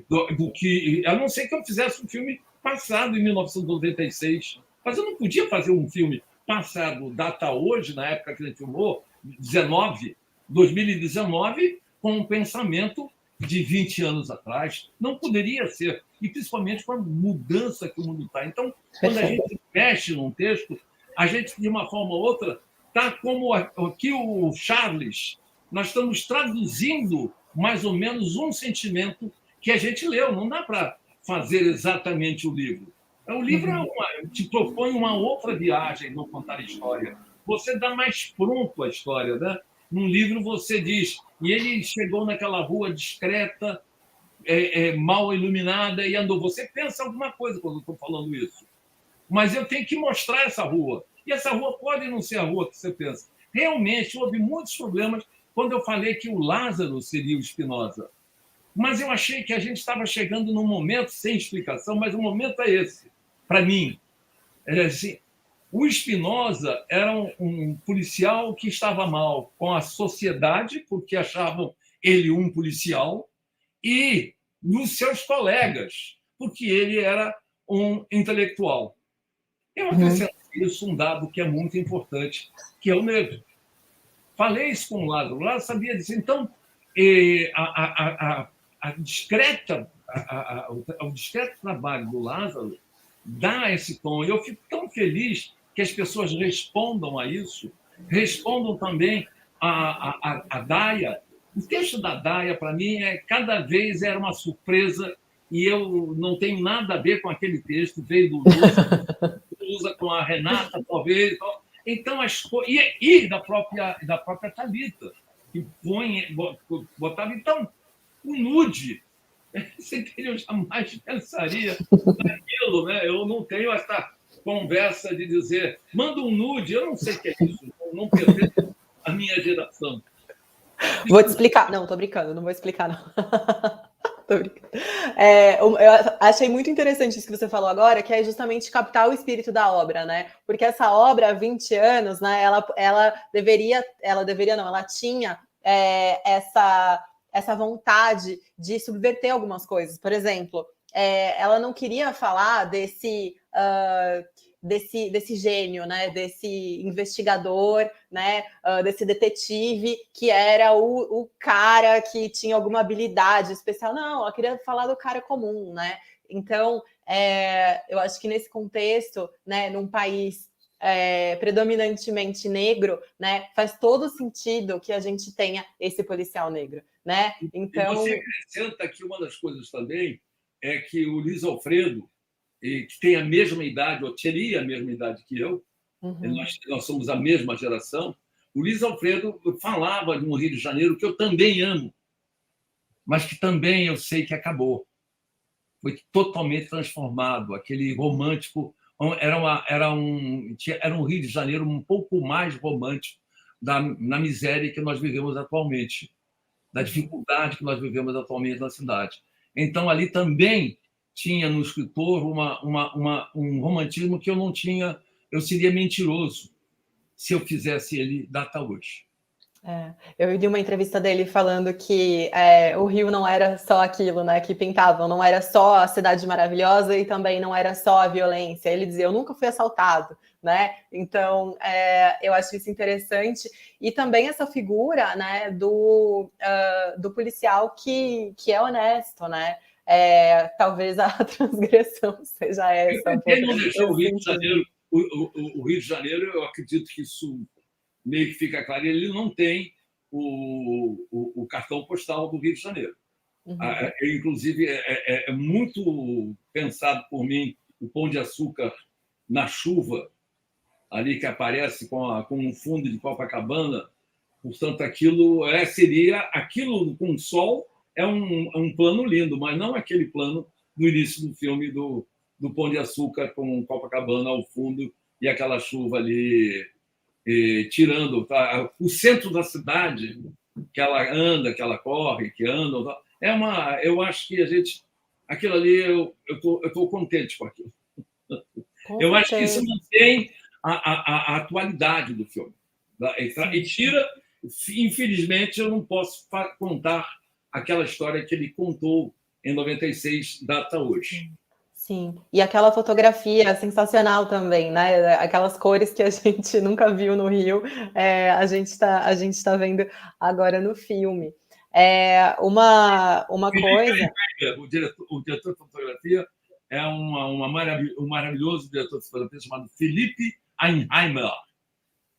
do que... A não ser que eu fizesse um filme passado, em 1996. Mas eu não podia fazer um filme passado, data hoje, na época que a gente filmou, 2019, com um pensamento de 20 anos atrás. Não poderia ser. E principalmente com a mudança que o mundo está. Então, quando a gente mexe num texto, a gente, de uma forma ou outra, está como aqui o Charles, nós estamos traduzindo mais ou menos um sentimento que a gente leu. Não dá para fazer exatamente o livro. O livro te propõe uma outra viagem no contar a história. Você dá mais pronto a história, né? Num livro você diz, e ele chegou naquela rua discreta, mal iluminada, e andou. Você pensa alguma coisa quando eu estou falando isso. Mas eu tenho que mostrar essa rua. E essa rua pode não ser a rua que você pensa. Realmente, houve muitos problemas quando eu falei que o Lázaro seria o Spinoza. Mas eu achei que a gente estava chegando num momento sem explicação, mas o momento é esse, para mim. Assim, o Spinoza era um policial que estava mal com a sociedade, porque achavam ele um policial, e nos seus colegas, porque ele era um intelectual. Eu acrescento isso um dado que é muito importante, que é o negro. Falei isso com o Lázaro. O Lázaro sabia disso. Então, o discreto trabalho do Lázaro dá esse tom. E eu fico tão feliz que as pessoas respondam a isso, respondam também a Daia. O texto da Daia, para mim, cada vez era uma surpresa, e eu não tenho nada a ver com aquele texto, veio do Lusa com a Renata, talvez. Então, e da própria Thalita, que botava. Então, o nude, eu jamais pensaria naquilo, né? Eu não tenho essa conversa de dizer, manda um nude, eu não sei o que é isso, não pertence à minha geração. Vou te explicar. Não, tô brincando, não vou explicar, não. Tô brincando. Eu achei muito interessante isso que você falou agora, que é justamente captar o espírito da obra, né? Porque essa obra, há 20 anos, né, ela tinha essa vontade de subverter algumas coisas. Por exemplo, ela não queria falar desse gênio, né, desse investigador, né, desse detetive que era o cara que tinha alguma habilidade especial. Não, ela queria falar do cara comum, né? Então, eu acho que nesse contexto, né, num país predominantemente negro, né, faz todo sentido que a gente tenha esse policial negro, né? Então, e você acrescenta que uma das coisas também é que o Luiz Alfredo, que tem a mesma idade, ou teria a mesma idade que eu, nós somos a mesma geração, o Luiz Alfredo falava de um Rio de Janeiro que eu também amo, mas que também eu sei que acabou. Foi totalmente transformado. Aquele romântico era um Rio de Janeiro um pouco mais romântico na miséria que nós vivemos atualmente, da dificuldade que nós vivemos atualmente na cidade. Então, ali também tinha no escritor um romantismo que eu não tinha. Eu seria mentiroso se eu fizesse ele data hoje. Eu li uma entrevista dele falando que o Rio não era só aquilo, né, que pintavam, não era só a cidade maravilhosa e também não era só a violência. Ele dizia, eu nunca fui assaltado, né? Então, eu acho isso interessante. E também essa figura, né, do policial que é honesto, né? Talvez a transgressão seja essa. Quem não deixou o Rio de Janeiro? O Rio de Janeiro, eu acredito que isso meio que fica claro, ele não tem o cartão postal do Rio de Janeiro. Uhum. Inclusive, é muito pensado por mim o Pão de Açúcar na chuva, ali que aparece com um fundo de Copacabana. Portanto, aquilo seria aquilo com sol, é um plano lindo, mas não aquele plano no início do filme do Pão de Açúcar com Copacabana ao fundo e aquela chuva ali tirando o centro da cidade, que ela anda, que ela corre, que anda. Eu acho que a gente, aquilo ali, eu estou contente com aquilo. Eu acho que isso mantém a atualidade do filme. E tira, infelizmente, eu não posso contar aquela história que ele contou em 96, data hoje. Sim, e aquela fotografia sensacional também, né? Aquelas cores que a gente nunca viu no Rio, a gente tá vendo agora no filme. Uma coisa... O diretor de fotografia é um maravilhoso diretor de fotografia chamado Felipe Einheimer.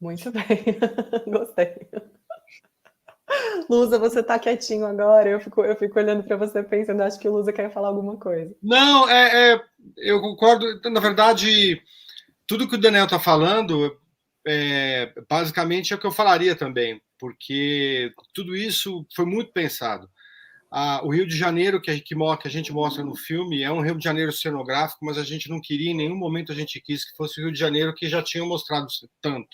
Muito bem, gostei. Lusa, você está quietinho agora, eu fico olhando para você pensando, acho que o Lusa quer falar alguma coisa. Não, eu concordo. Na verdade, tudo que o Daniel está falando, basicamente é o que eu falaria também, porque tudo isso foi muito pensado. O Rio de Janeiro que a gente mostra no filme é um Rio de Janeiro cenográfico, mas a gente não queria, em nenhum momento a gente quis que fosse o Rio de Janeiro que já tinham mostrado tanto.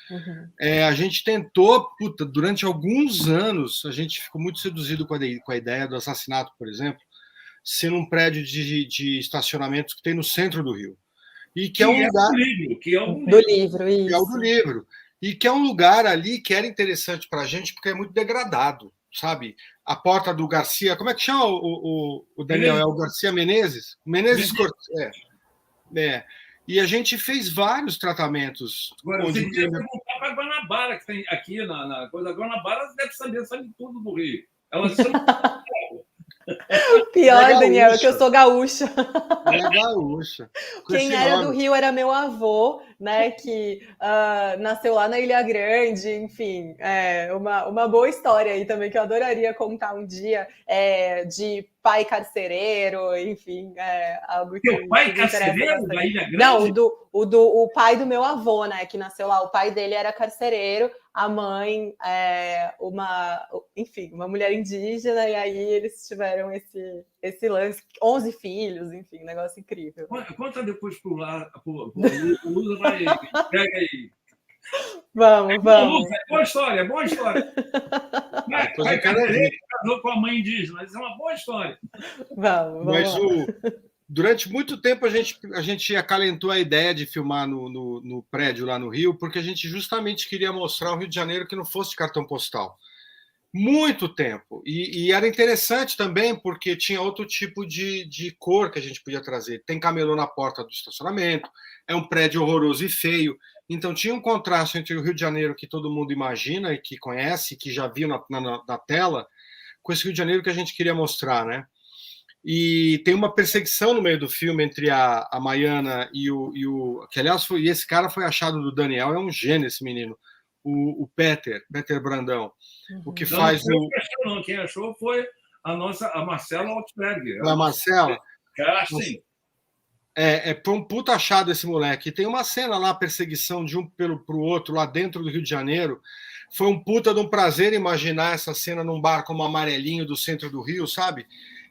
Uhum. A gente tentou, durante alguns anos, a gente ficou muito seduzido com a ideia do assassinato, por exemplo, ser num prédio de estacionamentos que tem no centro do Rio. E que é um lugar... do livro, isso. Que é o do livro. E que é um lugar ali que era interessante para a gente, porque é muito degradado, sabe? A porta do Garcia... Como é que chama o Daniel? Menezes. É o Garcia Menezes? Menezes Cortez. E a gente fez vários tratamentos. Agora, você devia perguntar para a Guanabara, que tem aqui na coisa. A Guanabara deve saber tudo do Rio. Ela chama... Pior, Daniel, é que eu sou gaúcha. É gaúcha. Quem era do Rio era meu avô, né? Que nasceu lá na Ilha Grande, enfim, uma boa história aí também que eu adoraria contar um dia, de pai carcereiro, enfim, algo que... Teu pai carcereiro da Ilha Grande? Não, o pai do meu avô, né? Que nasceu lá. O pai dele era carcereiro, a mãe uma mulher indígena, e aí eles tiveram esse lance, 11 filhos, enfim, um negócio incrível. Conta depois pro Lusa, vai pega aí. Vamos. Boa história, boa história. Pai carcereiro casou com a mãe indígena, mas é uma boa história. Vamos mas durante muito tempo a gente acalentou a ideia de filmar no prédio lá no Rio, porque a gente justamente queria mostrar o Rio de Janeiro que não fosse de cartão postal. Muito tempo. E era interessante também, porque tinha outro tipo de cor que a gente podia trazer. Tem camelô na porta do estacionamento, é um prédio horroroso e feio. Então tinha um contraste entre o Rio de Janeiro que todo mundo imagina e que conhece, que já viu na tela, com esse Rio de Janeiro que a gente queria mostrar, né? E tem uma perseguição no meio do filme entre a Maiana e o que, aliás, esse cara foi achado do Daniel, é um gênio esse menino, o Peter Brandão. O que faz Quem achou foi a Marcela Altberg. A Marcela? Sim. Foi um puta achado esse moleque. E tem uma cena lá, perseguição de um pro outro, lá dentro do Rio de Janeiro. Foi um puta de um prazer imaginar essa cena num bar como Amarelinho do centro do Rio, sabe?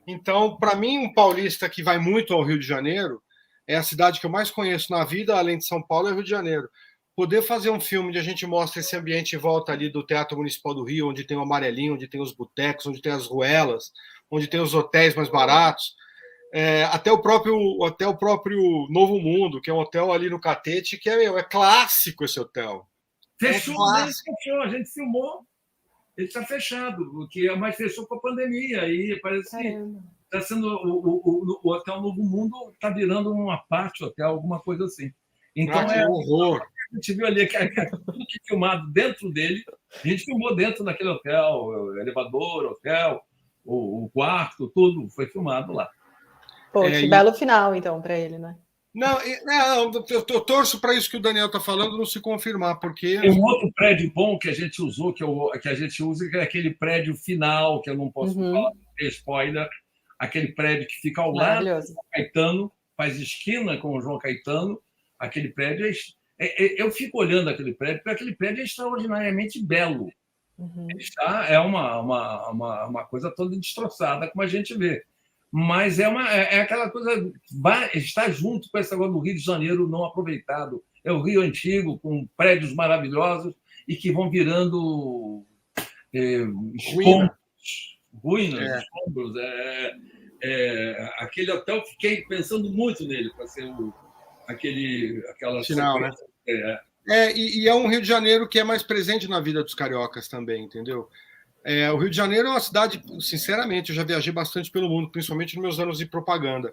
Então, para mim, um paulista que vai muito ao Rio de Janeiro, é a cidade que eu mais conheço na vida, além de São Paulo, é o Rio de Janeiro. Poder fazer um filme onde a gente mostra esse ambiente em volta ali do Teatro Municipal do Rio, onde tem o Amarelinho, onde tem os botecos, onde tem as ruelas, onde tem os hotéis mais baratos, até o próprio Novo Mundo, que é um hotel ali no Catete, que é clássico esse hotel. Fechou, a gente filmou. Ele está fechado, mas fechou com a pandemia. E parece que está sendo o Hotel Novo Mundo está virando uma parte hotel, alguma coisa assim. Então é um horror. A gente viu ali tudo que filmado dentro dele. A gente filmou dentro daquele hotel, elevador, hotel, o quarto, tudo foi filmado lá. Pô, que belo final, então, para ele, né? Não, eu torço para isso que o Daniel está falando não se confirmar, porque... Tem um outro prédio bom que a gente usou, que a gente usa, que é aquele prédio final, que eu não posso falar, porque é spoiler, aquele prédio que fica ao lado do João Caetano, faz esquina com o João Caetano, aquele prédio eu fico olhando aquele prédio, porque aquele prédio é extraordinariamente belo. É uma coisa toda destroçada, como a gente vê. Mas é aquela coisa, está junto com esse negócio do Rio de Janeiro não aproveitado. É o Rio antigo, com prédios maravilhosos e que vão virando ruínas, escombros. Aquele hotel, fiquei pensando muito nele para ser aquela final, né? E é um Rio de Janeiro que é mais presente na vida dos cariocas também, entendeu? O Rio de Janeiro é uma cidade, sinceramente, eu já viajei bastante pelo mundo, principalmente nos meus anos de propaganda.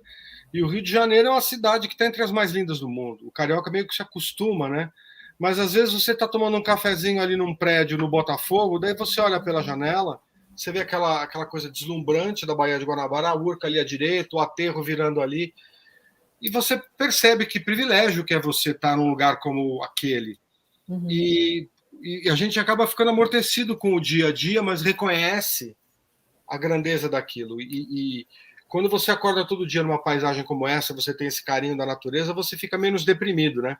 E o Rio de Janeiro é uma cidade que está entre as mais lindas do mundo. O carioca meio que se acostuma, né? Mas às vezes você está tomando um cafezinho ali num prédio no Botafogo, daí você olha pela janela, você vê aquela coisa deslumbrante da Baía de Guanabara, a Urca ali à direita, o aterro virando ali, e você percebe que privilégio que é você estar num lugar como aquele. E a gente acaba ficando amortecido com o dia a dia, mas reconhece a grandeza daquilo. E quando você acorda todo dia numa paisagem como essa, você tem esse carinho da natureza, você fica menos deprimido, né?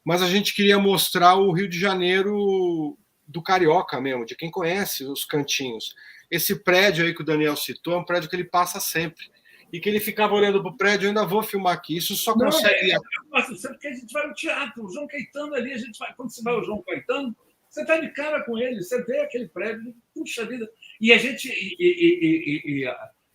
Mas a gente queria mostrar o Rio de Janeiro do carioca mesmo, de quem conhece os cantinhos. Esse prédio aí que o Daniel citou é um prédio que ele passa sempre. E que ele ficava olhando para o prédio, eu ainda vou filmar aqui. Isso só consegue... Sempre que a gente vai no teatro, o João Caetano ali, quando você vai ao João Caetano, você está de cara com ele, você vê aquele prédio, puxa vida. E a gente,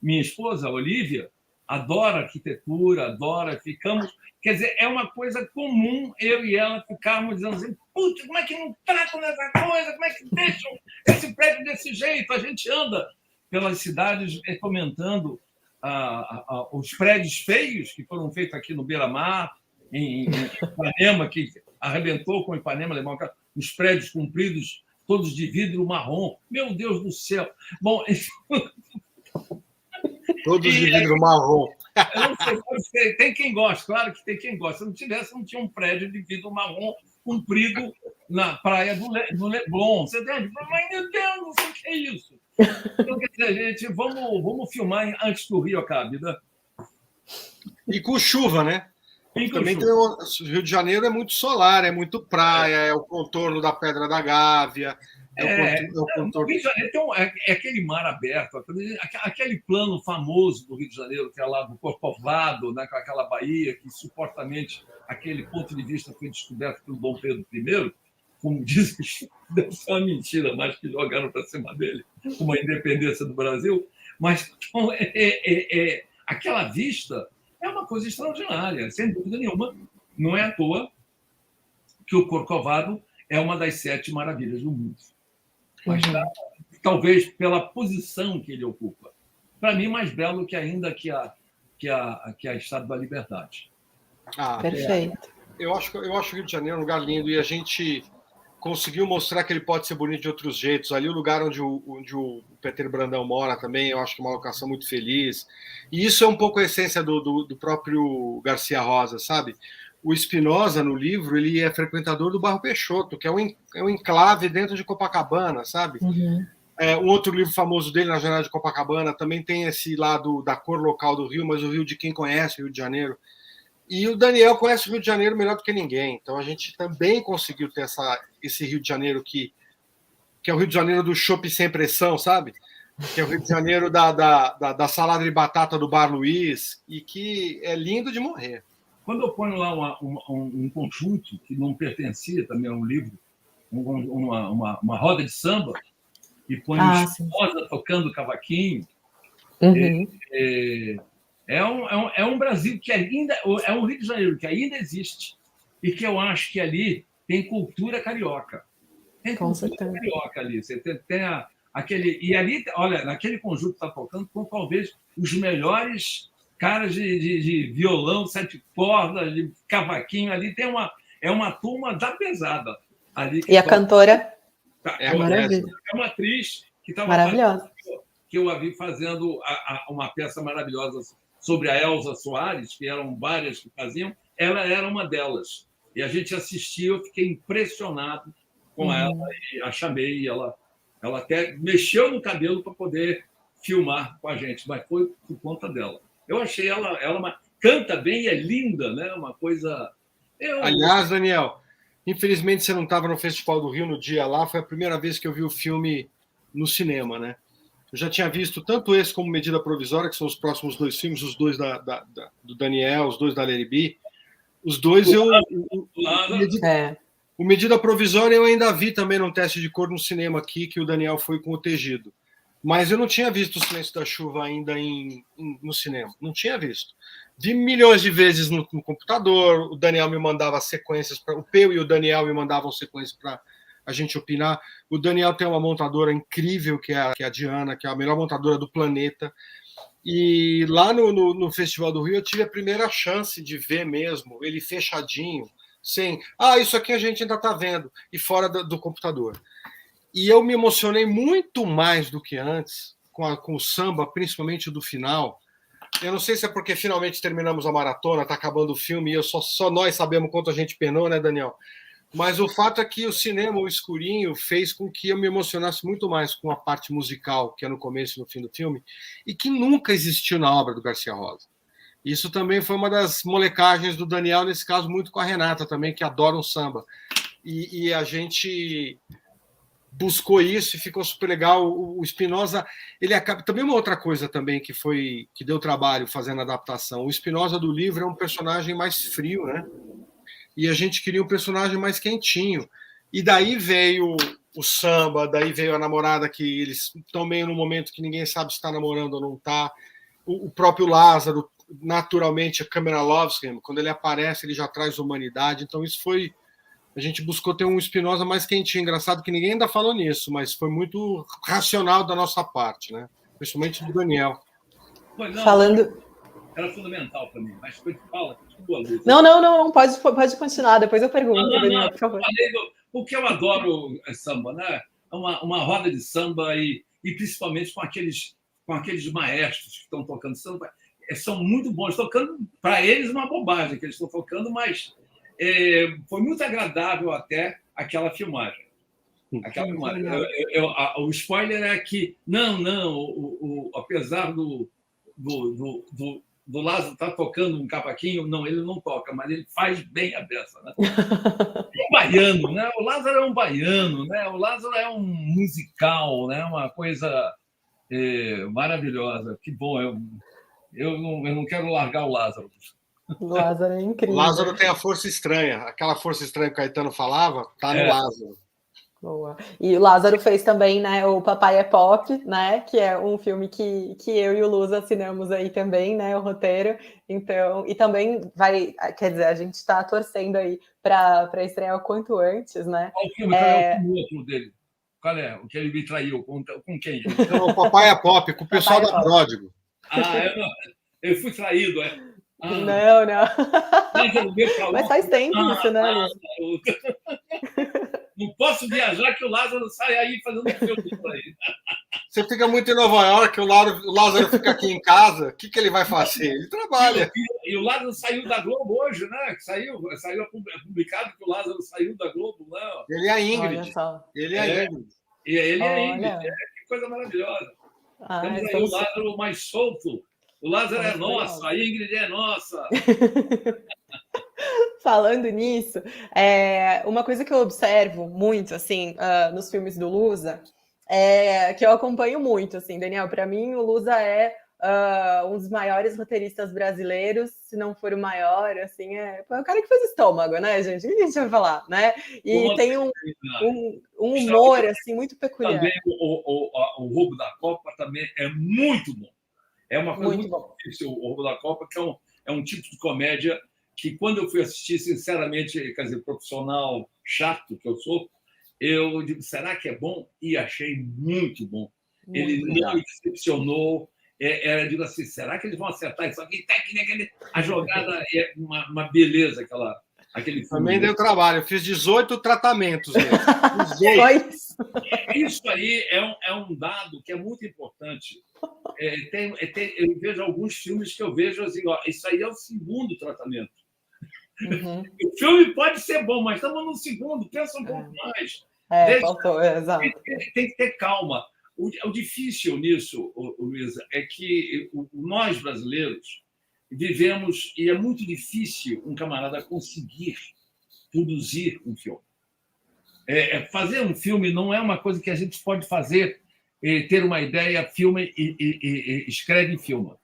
minha esposa, a Olivia, adora arquitetura, ficamos... Quer dizer, é uma coisa comum eu e ela ficarmos dizendo assim, putz, como é que não tratam dessa coisa? Como é que deixam esse prédio desse jeito? A gente anda pelas cidades comentando os prédios feios que foram feitos aqui no Beira-Mar, em Ipanema, que arrebentou com Ipanema, os prédios compridos, todos de vidro marrom. Meu Deus do céu! Bom, todos de vidro marrom. Eu não sei, tem quem gosta, claro que tem quem gosta. Se não tivesse, não tinha um prédio de vidro marrom comprido na praia do Leblon. Você entende? Mas, meu Deus, não sei o que é isso. Então, quer dizer, gente, vamos filmar antes que o Rio acabe, né? E com chuva, né? Também tem o Rio de Janeiro é muito solar, é muito praia, é o contorno da Pedra da Gávea. O contorno... Rio de Janeiro é aquele mar aberto, aquele plano famoso do Rio de Janeiro, que é lá do Corcovado, né, com aquela baía, que supostamente aquele ponto de vista foi descoberto pelo Dom Pedro I, como dizem, deve ser uma mentira, mas que jogaram para cima dele, como a independência do Brasil. Mas então, aquela vista é uma coisa extraordinária, sem dúvida nenhuma. Não é à toa que o Corcovado é uma das 7 maravilhas do mundo. Mas talvez pela posição que ele ocupa. Para mim, mais belo que ainda que a Estátua da Liberdade. Perfeito. Eu acho o Rio de Janeiro um lugar lindo e a gente conseguiu mostrar que ele pode ser bonito de outros jeitos. Ali o lugar onde o Peter Brandão mora também, eu acho que é uma locação muito feliz. E isso é um pouco a essência do próprio Garcia Rosa, sabe? O Espinosa, no livro, ele é frequentador do Bairro Peixoto, que é um enclave dentro de Copacabana, sabe? Um outro livro famoso dele, Na Janela de Copacabana, também tem esse lado da cor local do Rio, mas o Rio de quem conhece o Rio de Janeiro. E o Daniel conhece o Rio de Janeiro melhor do que ninguém. Então a gente também conseguiu ter esse Rio de Janeiro que é o Rio de Janeiro do chopp sem pressão, sabe? Que é o Rio de Janeiro da salada de batata do Bar Luiz, e que é lindo de morrer. Quando eu ponho lá um conjunto que não pertencia também a um livro, uma roda de samba, e põe Espinosa tocando cavaquinho, é um Brasil que ainda... É um Rio de Janeiro que ainda existe e que eu acho que ali tem cultura carioca. Tem cultura carioca ali. Você tem aquele... E ali, olha, naquele conjunto que está tocando, com talvez os melhores caras de violão, 7 cordas, de cavaquinho. Ali tem uma turma da pesada. Ali e a cantora? É uma atriz que estava... Maravilhosa. Que eu a vi fazendo uma peça maravilhosa sobre a Elza Soares, que eram várias que faziam, ela era uma delas. E a gente assistiu, eu fiquei impressionado com ela, e a chamei, ela até mexeu no cabelo para poder filmar com a gente, mas foi por conta dela. Eu achei ela canta bem e é linda, né? Uma coisa... Aliás, Daniel, infelizmente você não estava no Festival do Rio no dia lá, foi a primeira vez que eu vi o filme no cinema, né? Eu já tinha visto tanto esse como Medida Provisória, que são os próximos 2 filmes, os 2 do Daniel, os 2 da Lady B. Os 2 o Medida Provisória eu ainda vi também num teste de cor no cinema aqui, que o Daniel foi com o Tegido. Mas eu não tinha visto O Silêncio da Chuva ainda no cinema. Não tinha visto. Vi milhões de vezes no computador, o Daniel me mandava sequências, o Peu e o Daniel me mandavam sequências para a gente opinar. O Daniel tem uma montadora incrível, que é a Diana, que é a melhor montadora do planeta. E lá no Festival do Rio eu tive a primeira chance de ver mesmo, ele fechadinho, sem... isso aqui a gente ainda está vendo, e fora do computador. E eu me emocionei muito mais do que antes com o samba, principalmente do final. Eu não sei se é porque finalmente terminamos a maratona, está acabando o filme, e só nós sabemos quanto a gente penou, né, Daniel? Mas o fato é que o cinema, o escurinho, fez com que eu me emocionasse muito mais com a parte musical, que é no começo e no fim do filme, e que nunca existiu na obra do Garcia Rosa. Isso também foi uma das molecagens do Daniel, nesse caso, muito com a Renata também, que adora um samba. E a gente buscou isso e ficou super legal. O Espinosa, ele acaba... Também uma outra coisa também que deu trabalho fazendo a adaptação. O Espinosa do livro é um personagem mais frio, né? E a gente queria um personagem mais quentinho. E daí veio o samba, daí veio a namorada, que eles estão meio no momento que ninguém sabe se está namorando ou não está. O próprio Lázaro, naturalmente, a câmera loves him. Quando ele aparece, ele já traz humanidade. Então isso foi... A gente buscou ter um Espinosa mais quentinho. Engraçado que ninguém ainda falou nisso, mas foi muito racional da nossa parte, né? Principalmente do Daniel. Falando... Era fundamental para mim, mas foi que fala, tua luz. Não, pode continuar, depois eu pergunto, Daniel, por favor. Porque eu adoro samba, né? Uma roda de samba e principalmente com aqueles maestros que estão tocando samba, são muito bons, tocando para eles uma bobagem que eles estão tocando, mas foi muito agradável até aquela filmagem. O spoiler é que apesar do Lázaro estar tocando um cavaquinho, não, ele não toca, mas ele faz bem a beça, né? É um baiano, né? O Lázaro é um baiano, né? O Lázaro é um musical, né? Uma coisa maravilhosa. Que bom, eu não quero largar o Lázaro. O Lázaro é incrível. O Lázaro tem a força estranha. Aquela força estranha que o Caetano falava, tá no Lázaro. Boa. E o Lázaro fez também, né, o Papai é Pop, né, que é um filme que eu e o Luz assinamos aí também, né, o roteiro. Então, e também quer dizer, a gente está torcendo aí para estrear o quanto antes, né? Qual o filme? Qual é o outro dele? Qual é? O que ele me traiu? Com quem? Não, o Papai é Pop, com o pessoal da Pródigo. Eu fui traído, Não. Mas faz tempo isso, né, Luz? Não posso viajar que o Lázaro sai aí fazendo filme por aí. Você fica muito em Nova York, o Lázaro fica aqui em casa, o que ele vai fazer? Ele trabalha. E o Lázaro saiu da Globo hoje, né? Saiu publicado que o Lázaro saiu da Globo, não. Ele é a Ingrid. Ele é a Ingrid. E ele é a Ingrid. Que coisa maravilhosa. Temos aí o Lázaro mais solto. O Lázaro é nosso, a Ingrid é nossa. Falando nisso, uma coisa que eu observo muito, assim, nos filmes do Lusa, que eu acompanho muito, assim, Daniel, para mim o Lusa é um dos maiores roteiristas brasileiros, se não for o maior, assim, é o cara que faz estômago, né, gente? O que a gente vai falar, né? E tem um humor, assim, muito peculiar. Também o Roubo da Copa também é muito bom. É uma coisa muito difícil, o Roubo da Copa, que é um tipo de comédia que, quando eu fui assistir, sinceramente, quer dizer, profissional chato que eu sou, eu digo, será que é bom? E achei muito bom. Ele não me decepcionou. Digo assim, será que eles vão acertar isso aqui? Técnica, a jogada é uma beleza, aquele filme. Também deu trabalho. Eu fiz 18 tratamentos. Isso aí é um dado que é muito importante. Eu vejo alguns filmes que eu vejo assim, isso aí é o segundo tratamento. Uhum. O filme pode ser bom, mas estamos no segundo, pensa um pouco mais. Faltou, exato. Tem que ter calma. O difícil nisso, Luísa, é que nós, brasileiros, vivemos, e é muito difícil um camarada conseguir produzir um filme. Fazer um filme não é uma coisa que a gente pode fazer, ter uma ideia, filma e escreve e filma.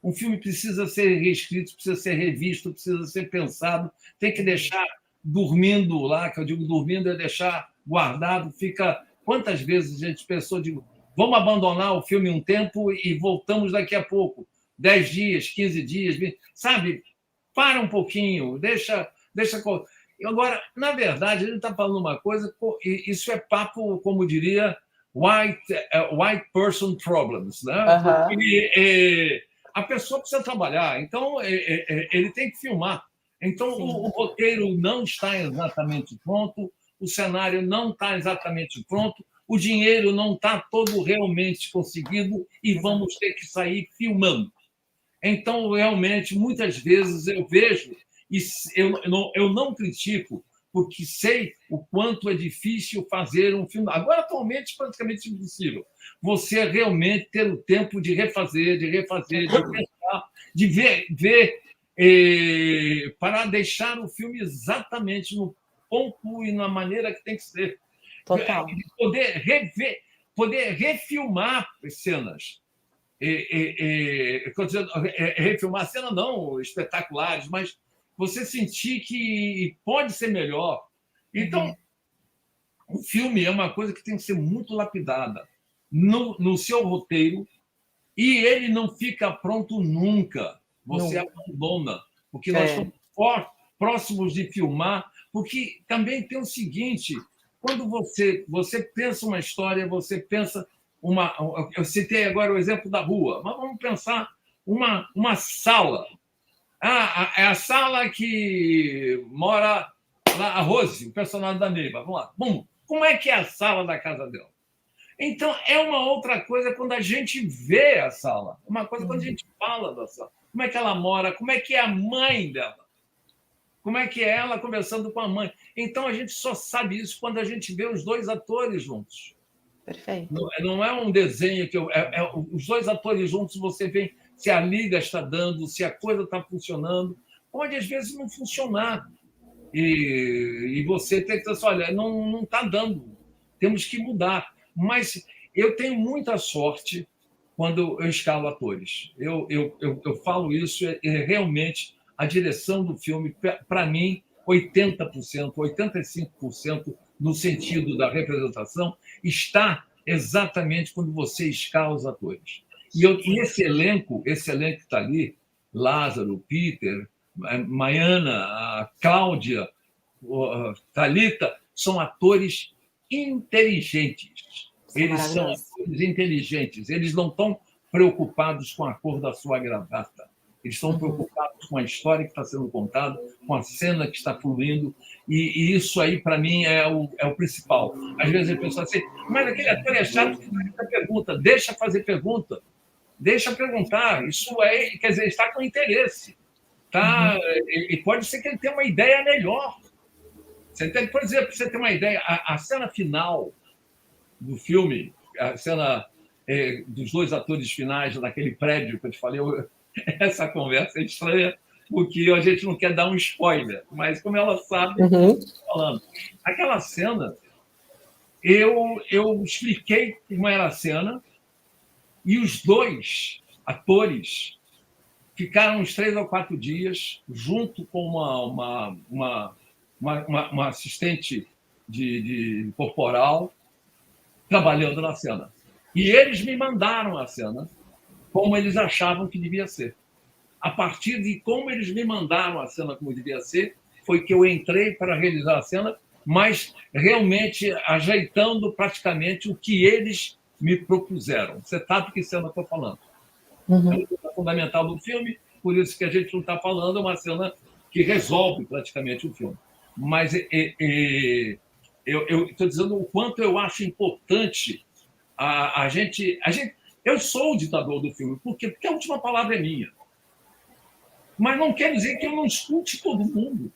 Um filme precisa ser reescrito, precisa ser revisto, precisa ser pensado, tem que deixar dormindo lá, que eu digo dormindo é deixar guardado, fica... Quantas vezes a gente pensou, vamos abandonar o filme um tempo e voltamos daqui a pouco, 10 dias, 15 dias, 20, sabe? Para um pouquinho, deixa... Agora, na verdade, a gente está falando uma coisa, isso é papo, como diria, white person problems, né? Porque a pessoa precisa trabalhar, então ele tem que filmar. Então, o roteiro não está exatamente pronto, o cenário não está exatamente pronto, o dinheiro não está todo realmente conseguido e vamos ter que sair filmando. Então, realmente, muitas vezes eu vejo, e eu não critico, porque sei o quanto é difícil fazer um filme. Agora, atualmente, é praticamente impossível. Você realmente ter o tempo de refazer, de pensar, de ver para deixar o filme exatamente no ponto e na maneira que tem que ser. Total. Poder refilmar cenas. Refilmar cena não espetaculares, mas você sentir que pode ser melhor. Então, o filme é uma coisa que tem que ser muito lapidada no seu roteiro e ele não fica pronto nunca. Você abandona, porque nós estamos próximos de filmar, porque também tem o seguinte, quando você pensa uma história, você pensa eu citei agora o exemplo da rua, mas vamos pensar uma sala. É a sala que mora lá, a Rose, o personagem da Neiva. Vamos lá. Como é que é a sala da casa dela? Então, é uma outra coisa quando a gente vê a sala. Uma coisa quando a gente fala da sala. Como é que ela mora? Como é que é a mãe dela? Como é que é ela conversando com a mãe? Então, a gente só sabe isso quando a gente vê os dois atores juntos. Perfeito. Não é um desenho que os dois atores juntos, você vê se a liga está dando, se a coisa está funcionando. Pode, às vezes, não funcionar. E você tem que dizer assim, olha, não está dando, temos que mudar. Mas eu tenho muita sorte quando eu escalo atores. Eu falo isso, realmente a direção do filme, para mim, 80%, 85% no sentido da representação, está exatamente quando você escala os atores. E esse elenco que está ali, Lázaro, Peter, Maiana, a Cláudia, a Thalita, são atores inteligentes. Eles são atores inteligentes. Eles não estão preocupados com a cor da sua gravata. Eles estão preocupados com a história que está sendo contada, com a cena que está fluindo, e isso aí, para mim, é o principal. Às vezes a pessoa assim, mas aquele ator é chato que faz pergunta. Deixa fazer pergunta, deixa perguntar. Isso quer dizer, está com interesse. Tá? E pode ser que ele tenha uma ideia melhor. Por exemplo, você tem uma ideia, a cena final do filme, a cena dos dois atores finais naquele prédio que eu te falei, essa conversa é estranha, porque a gente não quer dar um spoiler, mas como ela sabe, falando. Aquela cena, eu expliquei como era a cena e os dois atores ficaram uns 3 ou 4 dias junto com uma assistente de corporal trabalhando na cena. E eles me mandaram a cena como eles achavam que devia ser. A partir de como eles me mandaram a cena como devia ser, foi que eu entrei para realizar a cena, mas realmente ajeitando praticamente o que eles me propuseram. Você sabe que cena eu estou falando. É uma cena fundamental do filme, por isso que a gente não está falando, é uma cena que resolve praticamente o filme. Mas eu estou dizendo o quanto eu acho importante a gente... Eu sou o ditador do filme. Por quê? Porque a última palavra é minha. Mas não quer dizer que eu não escute todo mundo.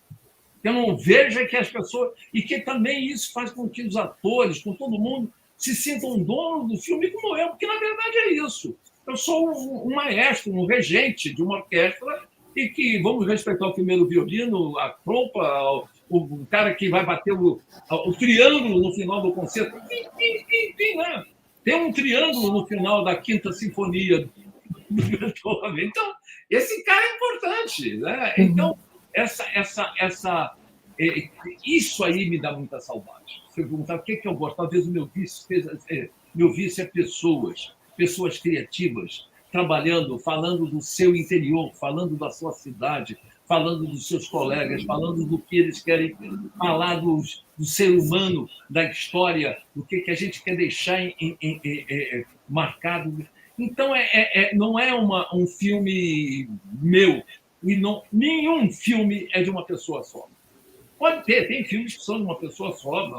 Que eu não veja que as pessoas... E que também isso faz com que os atores, com todo mundo, se sintam donos do filme como eu, porque, na verdade, é isso. Eu sou um maestro, um regente de uma orquestra e que vamos respeitar o primeiro violino, a trompa, o cara que vai bater o triângulo no final do concerto. Né? Tem um triângulo no final da Quinta Sinfonia do Beethoven. Então, esse cara é importante. Né? Então, isso aí me dá muita saudade. Se eu perguntar o que eu gosto, talvez o meu vício é pessoas criativas, trabalhando, falando do seu interior, falando da sua cidade, falando dos seus colegas, falando do que eles querem falar do ser humano, da história, do que a gente quer deixar marcado. Então, não é um filme meu, e nenhum filme é de uma pessoa só. Pode ter, tem filmes que são de uma pessoa só,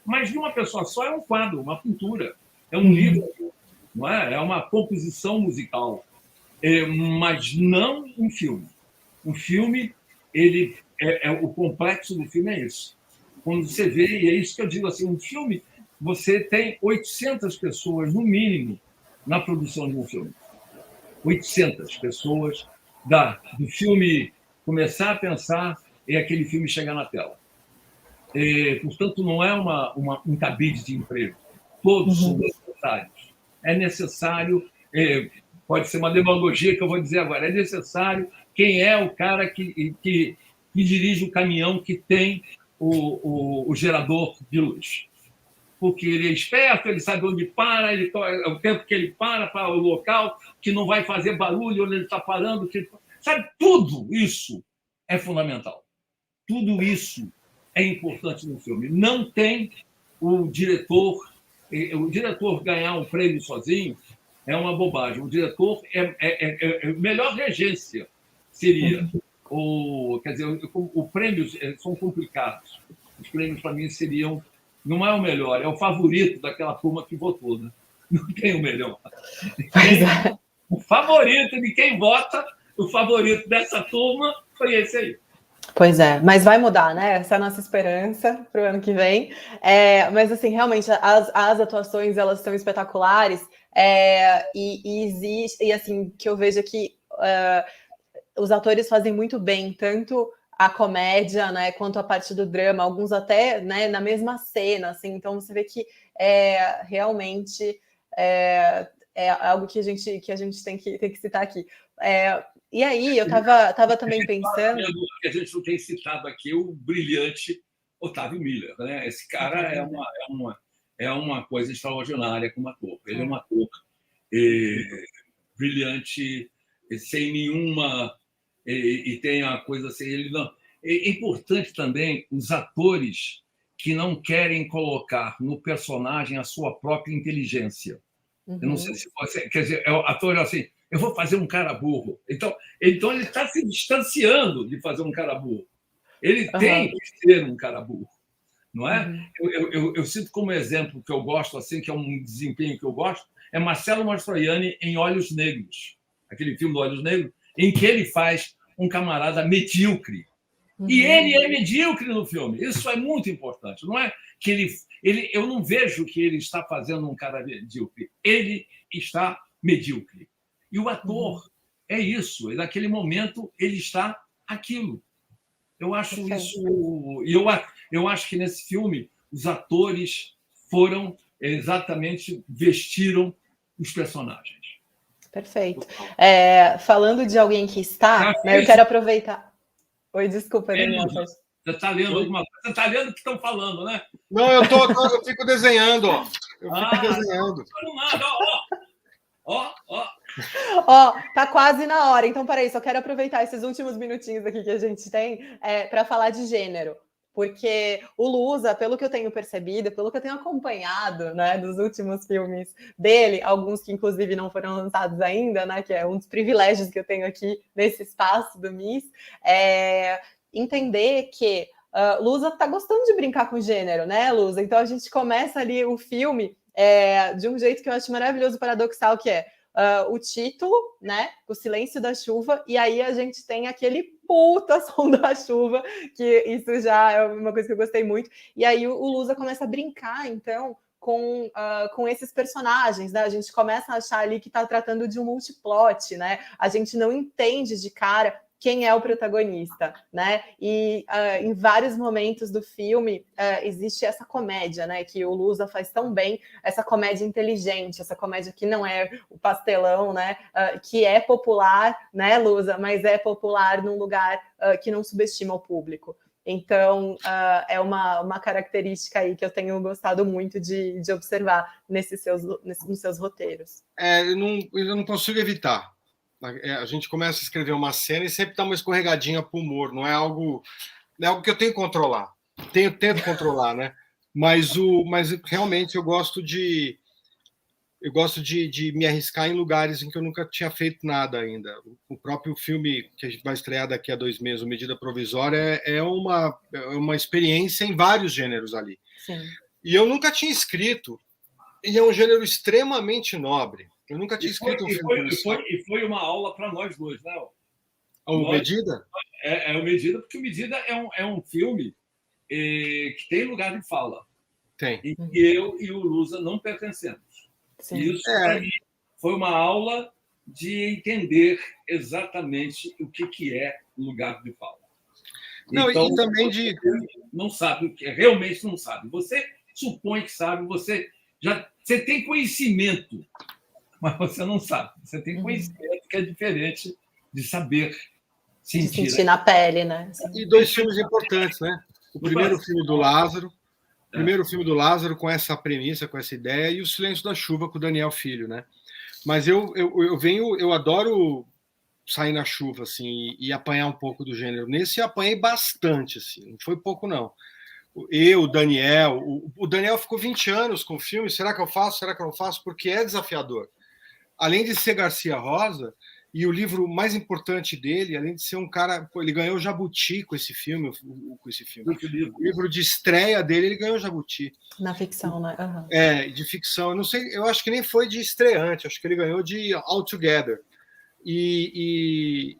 mas de uma pessoa só é um quadro, uma pintura, é um livro, não é? É uma composição musical, mas não um filme. Um filme, o complexo do filme é isso. Quando você vê, e é isso que eu digo assim, um filme, você tem 800 pessoas, no mínimo, na produção de um filme. 800 pessoas do filme começar a pensar e aquele filme chegar na tela. Portanto, não é um cabide de emprego. Todos são necessários. É necessário, pode ser uma demagogia que eu vou dizer agora, é necessário quem é o cara que dirige o caminhão que tem o gerador de luz. Porque ele é esperto, ele sabe onde para, o tempo que ele para o local, que não vai fazer barulho onde ele está parando. Sabe, tudo isso é fundamental. Tudo isso é importante no filme. Não tem o diretor ganhar um prêmio sozinho é uma bobagem. O diretor melhor regência seria. Quer dizer, os prêmios são complicados. Os prêmios, para mim, seriam... Não é o melhor, é o favorito daquela turma que votou. Né? Não tem o melhor. Tem o favorito de quem vota, o favorito dessa turma foi esse aí. Pois é, mas vai mudar, né? Essa é a nossa esperança para o ano que vem. Mas, assim, realmente, as atuações, elas são espetaculares. E existe... E, assim, que eu vejo que os atores fazem muito bem, tanto a comédia, né, quanto a parte do drama, alguns até, né, na mesma cena, assim, então você vê que realmente é algo que a gente tem que citar aqui. E aí, eu estava também pensando... Que a gente não tem citado aqui o brilhante Otávio Miller, né? Esse cara é uma coisa extraordinária como ator. Ele é um ator brilhante, sem nenhuma... E tem uma coisa assim... Ele não... É importante também os atores que não querem colocar no personagem a sua própria inteligência. Eu não sei se você... Quer dizer, o ator assim... Eu vou fazer um cara burro. Então ele está se distanciando de fazer um cara burro. Ele tem que ser um cara burro, não é? Eu cito como exemplo que eu gosto, assim, que é um desempenho que eu gosto, é Marcello Mastroianni em Olhos Negros, aquele filme do Olhos Negros, em que ele faz um camarada medíocre. E ele é medíocre no filme. Isso é muito importante. Não é que eu não vejo que ele está fazendo um cara medíocre. Ele está medíocre. E o ator é isso. E naquele momento ele está aquilo. Eu acho isso. E eu acho que nesse filme os atores foram exatamente vestiram os personagens. Perfeito. Falando de alguém que está, né, eu quero aproveitar. Oi, desculpa, Daniel. Você está lendo alguma coisa? Você está lendo o que estão falando, né? Não, eu fico desenhando, ó. Eu fico desenhando. Ó, tá quase na hora. Então, peraí, só quero aproveitar esses últimos minutinhos aqui que a gente tem para falar de gênero. Porque o Lusa, pelo que eu tenho percebido, pelo que eu tenho acompanhado, né, dos últimos filmes dele, alguns que inclusive não foram lançados ainda, né, que é um dos privilégios que eu tenho aqui nesse espaço do MIS, entender que Lusa tá gostando de brincar com gênero, né, Lusa? Então a gente começa ali o filme de um jeito que eu acho maravilhoso, paradoxal, que é o título, né? O Silêncio da Chuva, e aí a gente tem aquele puta som da chuva, que isso já é uma coisa que eu gostei muito. E aí o Lusa começa a brincar, então, com esses personagens, né? A gente começa a achar ali que está tratando de um multiplot, né? A gente não entende de cara quem é o protagonista, né? E em vários momentos do filme existe essa comédia, né? Que o Lusa faz tão bem, essa comédia inteligente, essa comédia que não é o pastelão, né? Que é popular, né, Lusa? Mas é popular num lugar que não subestima o público. Então, é uma característica aí que eu tenho gostado muito de observar nos seus roteiros. Eu não consigo evitar. A gente começa a escrever uma cena e sempre dá uma escorregadinha para o humor. Não é algo que eu tenho que controlar. Tento controlar, né? Mas realmente eu gosto de me arriscar em lugares em que eu nunca tinha feito nada ainda. O próprio filme que a gente vai estrear daqui a 2 meses, o Medida Provisória, é uma experiência em vários gêneros ali. Sim. E eu nunca tinha escrito, e é um gênero extremamente nobre. Eu nunca tinha escrito um filme policial. E foi uma aula para nós dois, né? O Medida? É o Medida, porque o Medida é um filme que tem lugar de fala. Tem. E que eu e o Lusa não pertencemos. Sim. Isso, para mim, foi uma aula de entender exatamente o que é lugar de fala. Não, então, e também não sabe o que é, realmente não sabe. Você supõe que sabe, você tem conhecimento, mas você não sabe. Você tem conhecimento que é diferente de saber sentir. De sentir na pele, né? E 2 filmes importantes, né? O primeiro filme do Lázaro, filme do Lázaro com essa premissa, com essa ideia, e o Silêncio da Chuva com o Daniel Filho, né? Mas eu adoro sair na chuva, assim, e apanhar um pouco do gênero. Nesse eu apanhei bastante, assim, não foi pouco, não. O Daniel, o Daniel ficou 20 anos com o filme, será que eu faço, será que eu não faço? Porque é desafiador. Além de ser Garcia Rosa, e o livro mais importante dele, além de ser um cara... Ele ganhou Jabuti com esse filme. O livro de estreia dele, ele ganhou Jabuti. Na ficção, né? De ficção. Eu não sei, eu acho que nem foi de estreante, acho que ele ganhou de All Together. E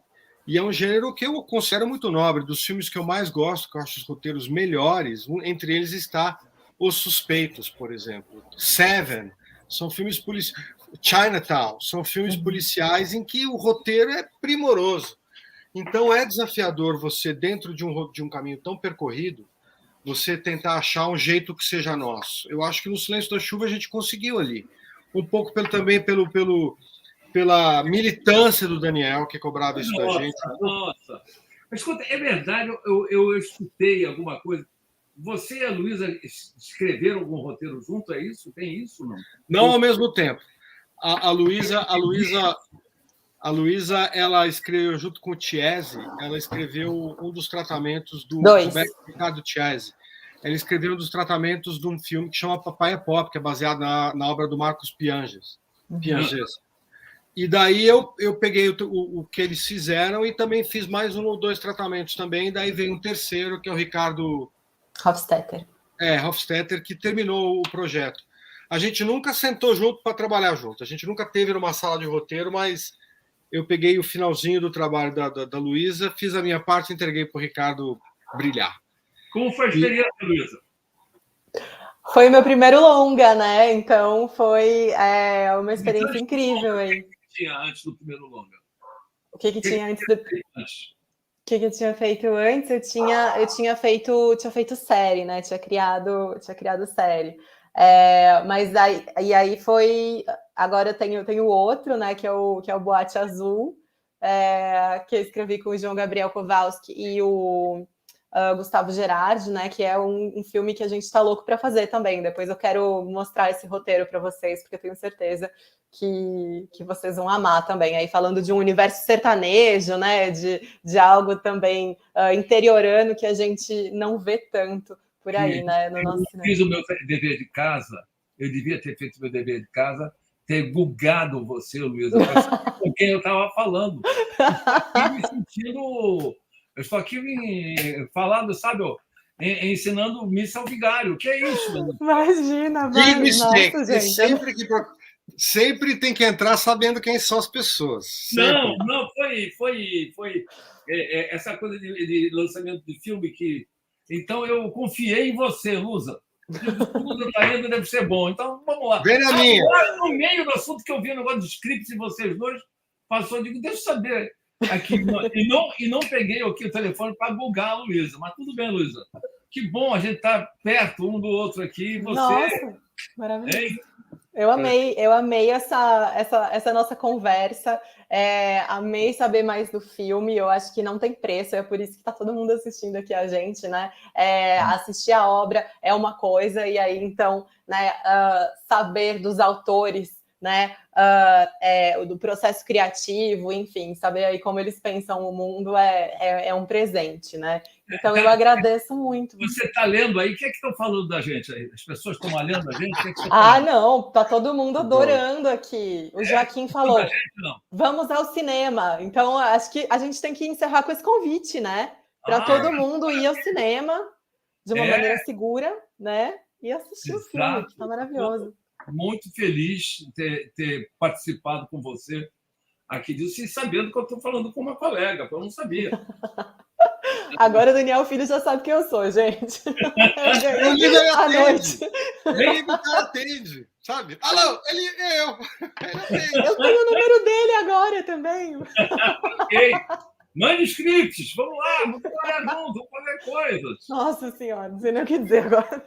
é um gênero que eu considero muito nobre. Dos filmes que eu mais gosto, que eu acho os roteiros melhores, entre eles está Os Suspeitos, por exemplo. Seven, são filmes policiais. Chinatown, são filmes policiais em que o roteiro é primoroso. Então é desafiador você, dentro de um caminho tão percorrido, você tentar achar um jeito que seja nosso. Eu acho que no Silêncio da Chuva a gente conseguiu ali. Um pouco também pela militância do Daniel, que cobrava isso da gente. Nossa! Mas escuta, é verdade, eu escutei alguma coisa. Você e a Luísa escreveram algum roteiro junto, é isso? Tem isso, não? Não ao mesmo tempo. A Luísa, ela escreveu junto com o Chiesi, ela escreveu um dos tratamentos do Ricardo Chiesi. Ela escreveu um dos tratamentos de um filme que chama Papai é Pop, que é baseado na obra do Marcos Pianges. E daí eu peguei o que eles fizeram e também fiz mais 1 ou 2 tratamentos também, e daí veio um terceiro, que é o Ricardo Hofstetter. Hofstetter, que terminou o projeto. A gente nunca sentou junto para trabalhar junto. A gente nunca teve numa sala de roteiro, mas eu peguei o finalzinho do trabalho da Luísa, fiz a minha parte e entreguei para o Ricardo brilhar. Como foi a experiência, Luísa? Foi meu primeiro longa, né? Então foi uma experiência incrível aí. O que tinha antes do primeiro longa? O que tinha antes do... O que eu tinha feito antes? Eu tinha feito série, né? Tinha criado série. Mas aí foi. Agora eu tenho outro, né? Que é o Boate Azul, que eu escrevi com o João Gabriel Kowalski e o Gustavo Gerardi, né? Que é um filme que a gente está louco para fazer também. Depois eu quero mostrar esse roteiro para vocês, porque eu tenho certeza que vocês vão amar também. Aí falando de um universo sertanejo, né? De algo também interiorano que a gente não vê tanto por aí, né? No nosso cinema. Fiz o meu dever de casa. Eu devia ter feito o meu dever de casa, ter bugado você, Luísa, com quem eu estava falando. Eu estou aqui falando, sabe, ensinando missa ao vigário. O que é isso? Imagina, nossa, gente. Sempre tem que entrar sabendo quem são as pessoas. Sempre. Não, foi essa coisa de lançamento de filme que. Então eu confiei em você, Lusa. O Lusa está indo, deve ser bom. Então vamos lá. Vem na minha. Agora, no meio do assunto que eu vi o negócio de scripts e vocês dois, passou, eu digo, deixa eu saber aqui. E não peguei aqui o telefone para bugar a Luísa. Mas tudo bem, Luísa. Que bom a gente estar perto um do outro aqui. Você, Nossa, maravilhoso. hein? Eu amei essa nossa conversa. Amei saber mais do filme. Eu acho que não tem preço, é por isso que está todo mundo assistindo aqui a gente, né? Assistir a obra é uma coisa, e aí, então, né, saber dos autores, né? Do processo criativo, enfim, saber aí como eles pensam o mundo é um presente, né? Então eu agradeço muito. Você está lendo aí? O que é que estão falando da gente aí? As pessoas estão lendo a gente? O que não, tá todo mundo adorando aqui. O Joaquim falou, vamos ao cinema. Então acho que a gente tem que encerrar com esse convite, né? Para todo mundo ir ao cinema de uma maneira segura, né? E assistir o filme, que tá maravilhoso. Muito feliz de ter participado com você aqui disso, e sabendo que eu estou falando com uma colega, porque eu não sabia. Agora o Daniel Filho já sabe quem eu sou, gente. À noite. Nem o cara atende, sabe? Alô, eu. Eu tenho o número dele agora também. Ok. Manuscritos, vamos lá, vamos trabalhar junto, vamos fazer coisas. Nossa Senhora, não sei nem o que dizer agora.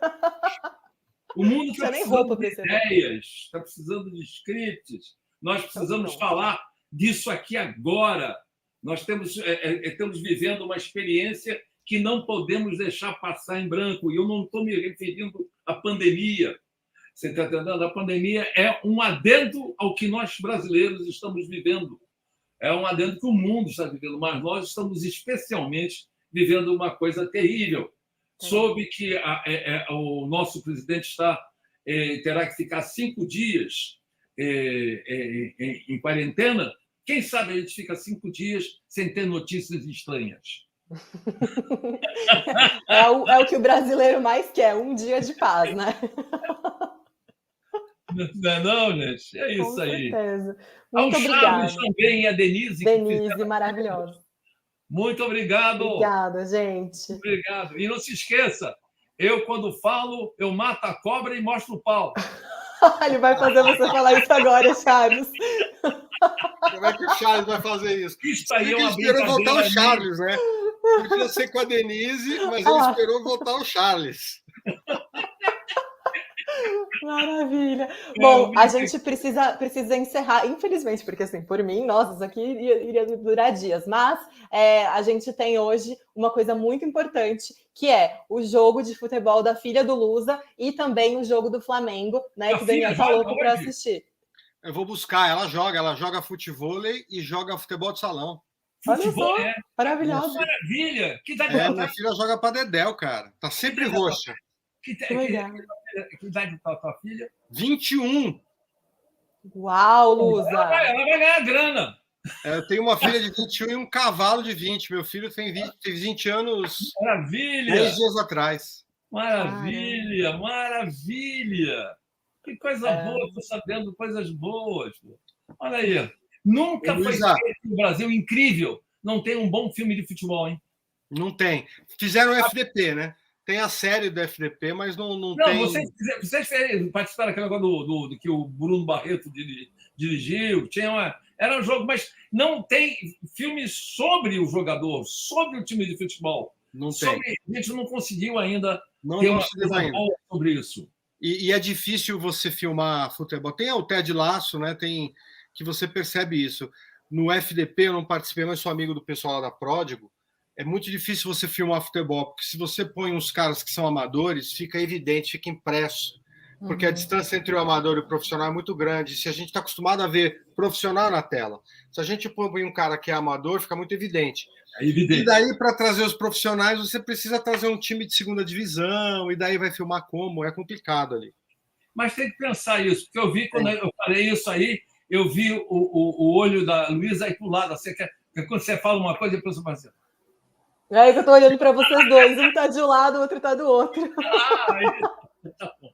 O mundo está precisando de ideias, está precisando de scripts. Nós precisamos falar disso aqui agora. Nós estamos vivendo uma experiência que não podemos deixar passar em branco. E eu não estou me referindo à pandemia. Você está entendendo? A pandemia é um adendo ao que nós brasileiros estamos vivendo. É um adendo que o mundo está vivendo, mas nós estamos especialmente vivendo uma coisa terrível. Soube que o nosso presidente terá que ficar 5 dias em quarentena. Quem sabe a gente fica 5 dias sem ter notícias estranhas. É o que o brasileiro mais quer, um dia de paz, né? Não é não, gente? É isso aí. Com certeza. Muito obrigada. Charles também e a Denise. Denise, maravilhosa. Muito obrigado. Obrigada, gente. Obrigado. E não se esqueça, eu, quando falo, eu mato a cobra e mostro o pau. Ele vai fazer você falar isso agora, Charles. Como é que o Charles vai fazer isso? Isso aí é uma ele esperou voltar o Charles, né? Podia ser com a Denise, mas ele esperou voltar o Charles. Maravilha. Bom, a gente precisa encerrar, infelizmente, porque assim, por mim, nossa, isso aqui iria durar dias, mas a gente tem hoje uma coisa muito importante, que é o jogo de futebol da filha do Lusa e também o jogo do Flamengo, né, que o Daniel tá louco para assistir. Eu vou buscar, ela joga futevôlei e joga futebol de salão. Futebol, olha só, maravilhoso. Maravilha! Que idade minha filha joga para Dedéu, cara. Tá sempre roxa. Que idade está a tua filha? 21. Uau, Lusa! Ela vai ganhar grana. Eu tenho uma filha de 21 e um cavalo de 20. Meu filho tem 20 anos. Maravilha! 10 dias atrás. Maravilha, maravilha! Que coisa boa, estou sabendo coisas boas. Olha aí. Nunca foi feito no Brasil, incrível. Não tem um bom filme de futebol, hein? Não tem. Fizeram o FDP, né? Tem a série do FDP, mas não tem... Vocês participaram daquele negócio do que o Bruno Barreto dirigiu. Era um jogo, mas não tem filme sobre o jogador, sobre o time de futebol. Não tem. A gente não conseguiu ainda ter uma coisa boa sobre isso. E é difícil você filmar futebol. Tem o Ted Lasso, né? Tem que você percebe isso. No FDP eu não participei, mas sou amigo do pessoal lá da Pródigo. É muito difícil você filmar futebol, porque se você põe uns caras que são amadores, fica evidente, fica impresso. Porque a distância entre o amador e o profissional é muito grande. Se a gente está acostumado a ver profissional na tela, se a gente põe um cara que é amador, fica muito evidente. E daí, para trazer os profissionais, você precisa trazer um time de segunda divisão, e daí vai filmar como? É complicado ali. Mas tem que pensar isso, porque eu vi, quando eu falei isso aí, eu vi o olho da Luísa aí para o lado. Assim, quando você fala uma coisa, a pessoa fala assim... É aí que eu estou olhando para vocês dois. Um está de um lado, o outro está do outro. Tá bom.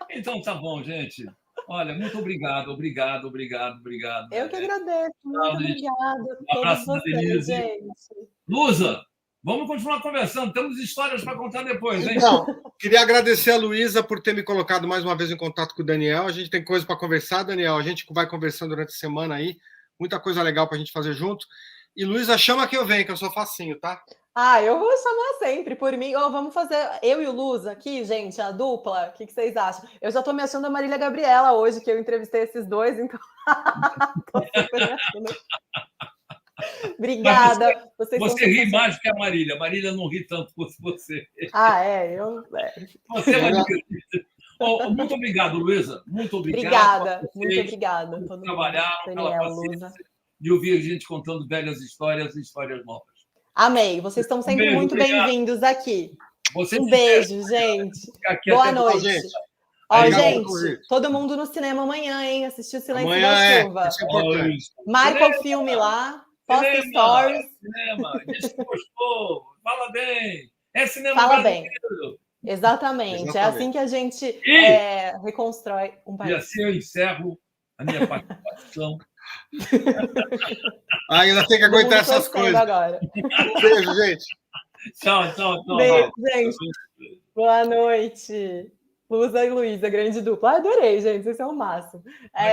Então tá bom, gente. Olha, muito obrigado. Eu que agradeço. Muito obrigada a Um todos abraço da vocês, Denise. gente. Lusa, vamos continuar conversando. Temos histórias para contar depois, hein? Então, queria agradecer a Luísa por ter me colocado mais uma vez em contato com o Daniel. A gente tem coisa para conversar, Daniel. A gente vai conversando durante a semana aí. Muita coisa legal para a gente fazer junto. E Luísa, chama que eu venho, que eu sou facinho, tá? Eu vou chamar sempre por mim. Vamos fazer eu e o Luz aqui, gente, a dupla. O que vocês acham? Eu já tô me achando a Marília Gabriela hoje, que eu entrevistei esses dois, então. Tô super me achando. Obrigada. Você ri mais que a Marília. A Marília não ri tanto quanto você. Você é uma divertida. Muito obrigado, Luísa. Muito obrigado. Muito obrigada. Por trabalhar, pela paciência de ouvir a gente contando velhas histórias e histórias novas. Amei. Vocês estão sempre muito bem-vindos aqui. Um beijo, gente. Boa noite. Gente, todo mundo no cinema amanhã, hein? Assistir o Silêncio da Chuva. Marca o filme lá, posta stories. Cinema, diz que gostou, fala bem. É cinema Fala bem. Exatamente. É assim que a gente reconstrói um país. E assim eu encerro a minha participação. Ainda tem que aguentar essas coisas. Agora. Beijo, gente. Tchau. Beijo, gente. Boa noite. Lusa e Luísa, grande dupla. Adorei, gente. Vocês são o máximo.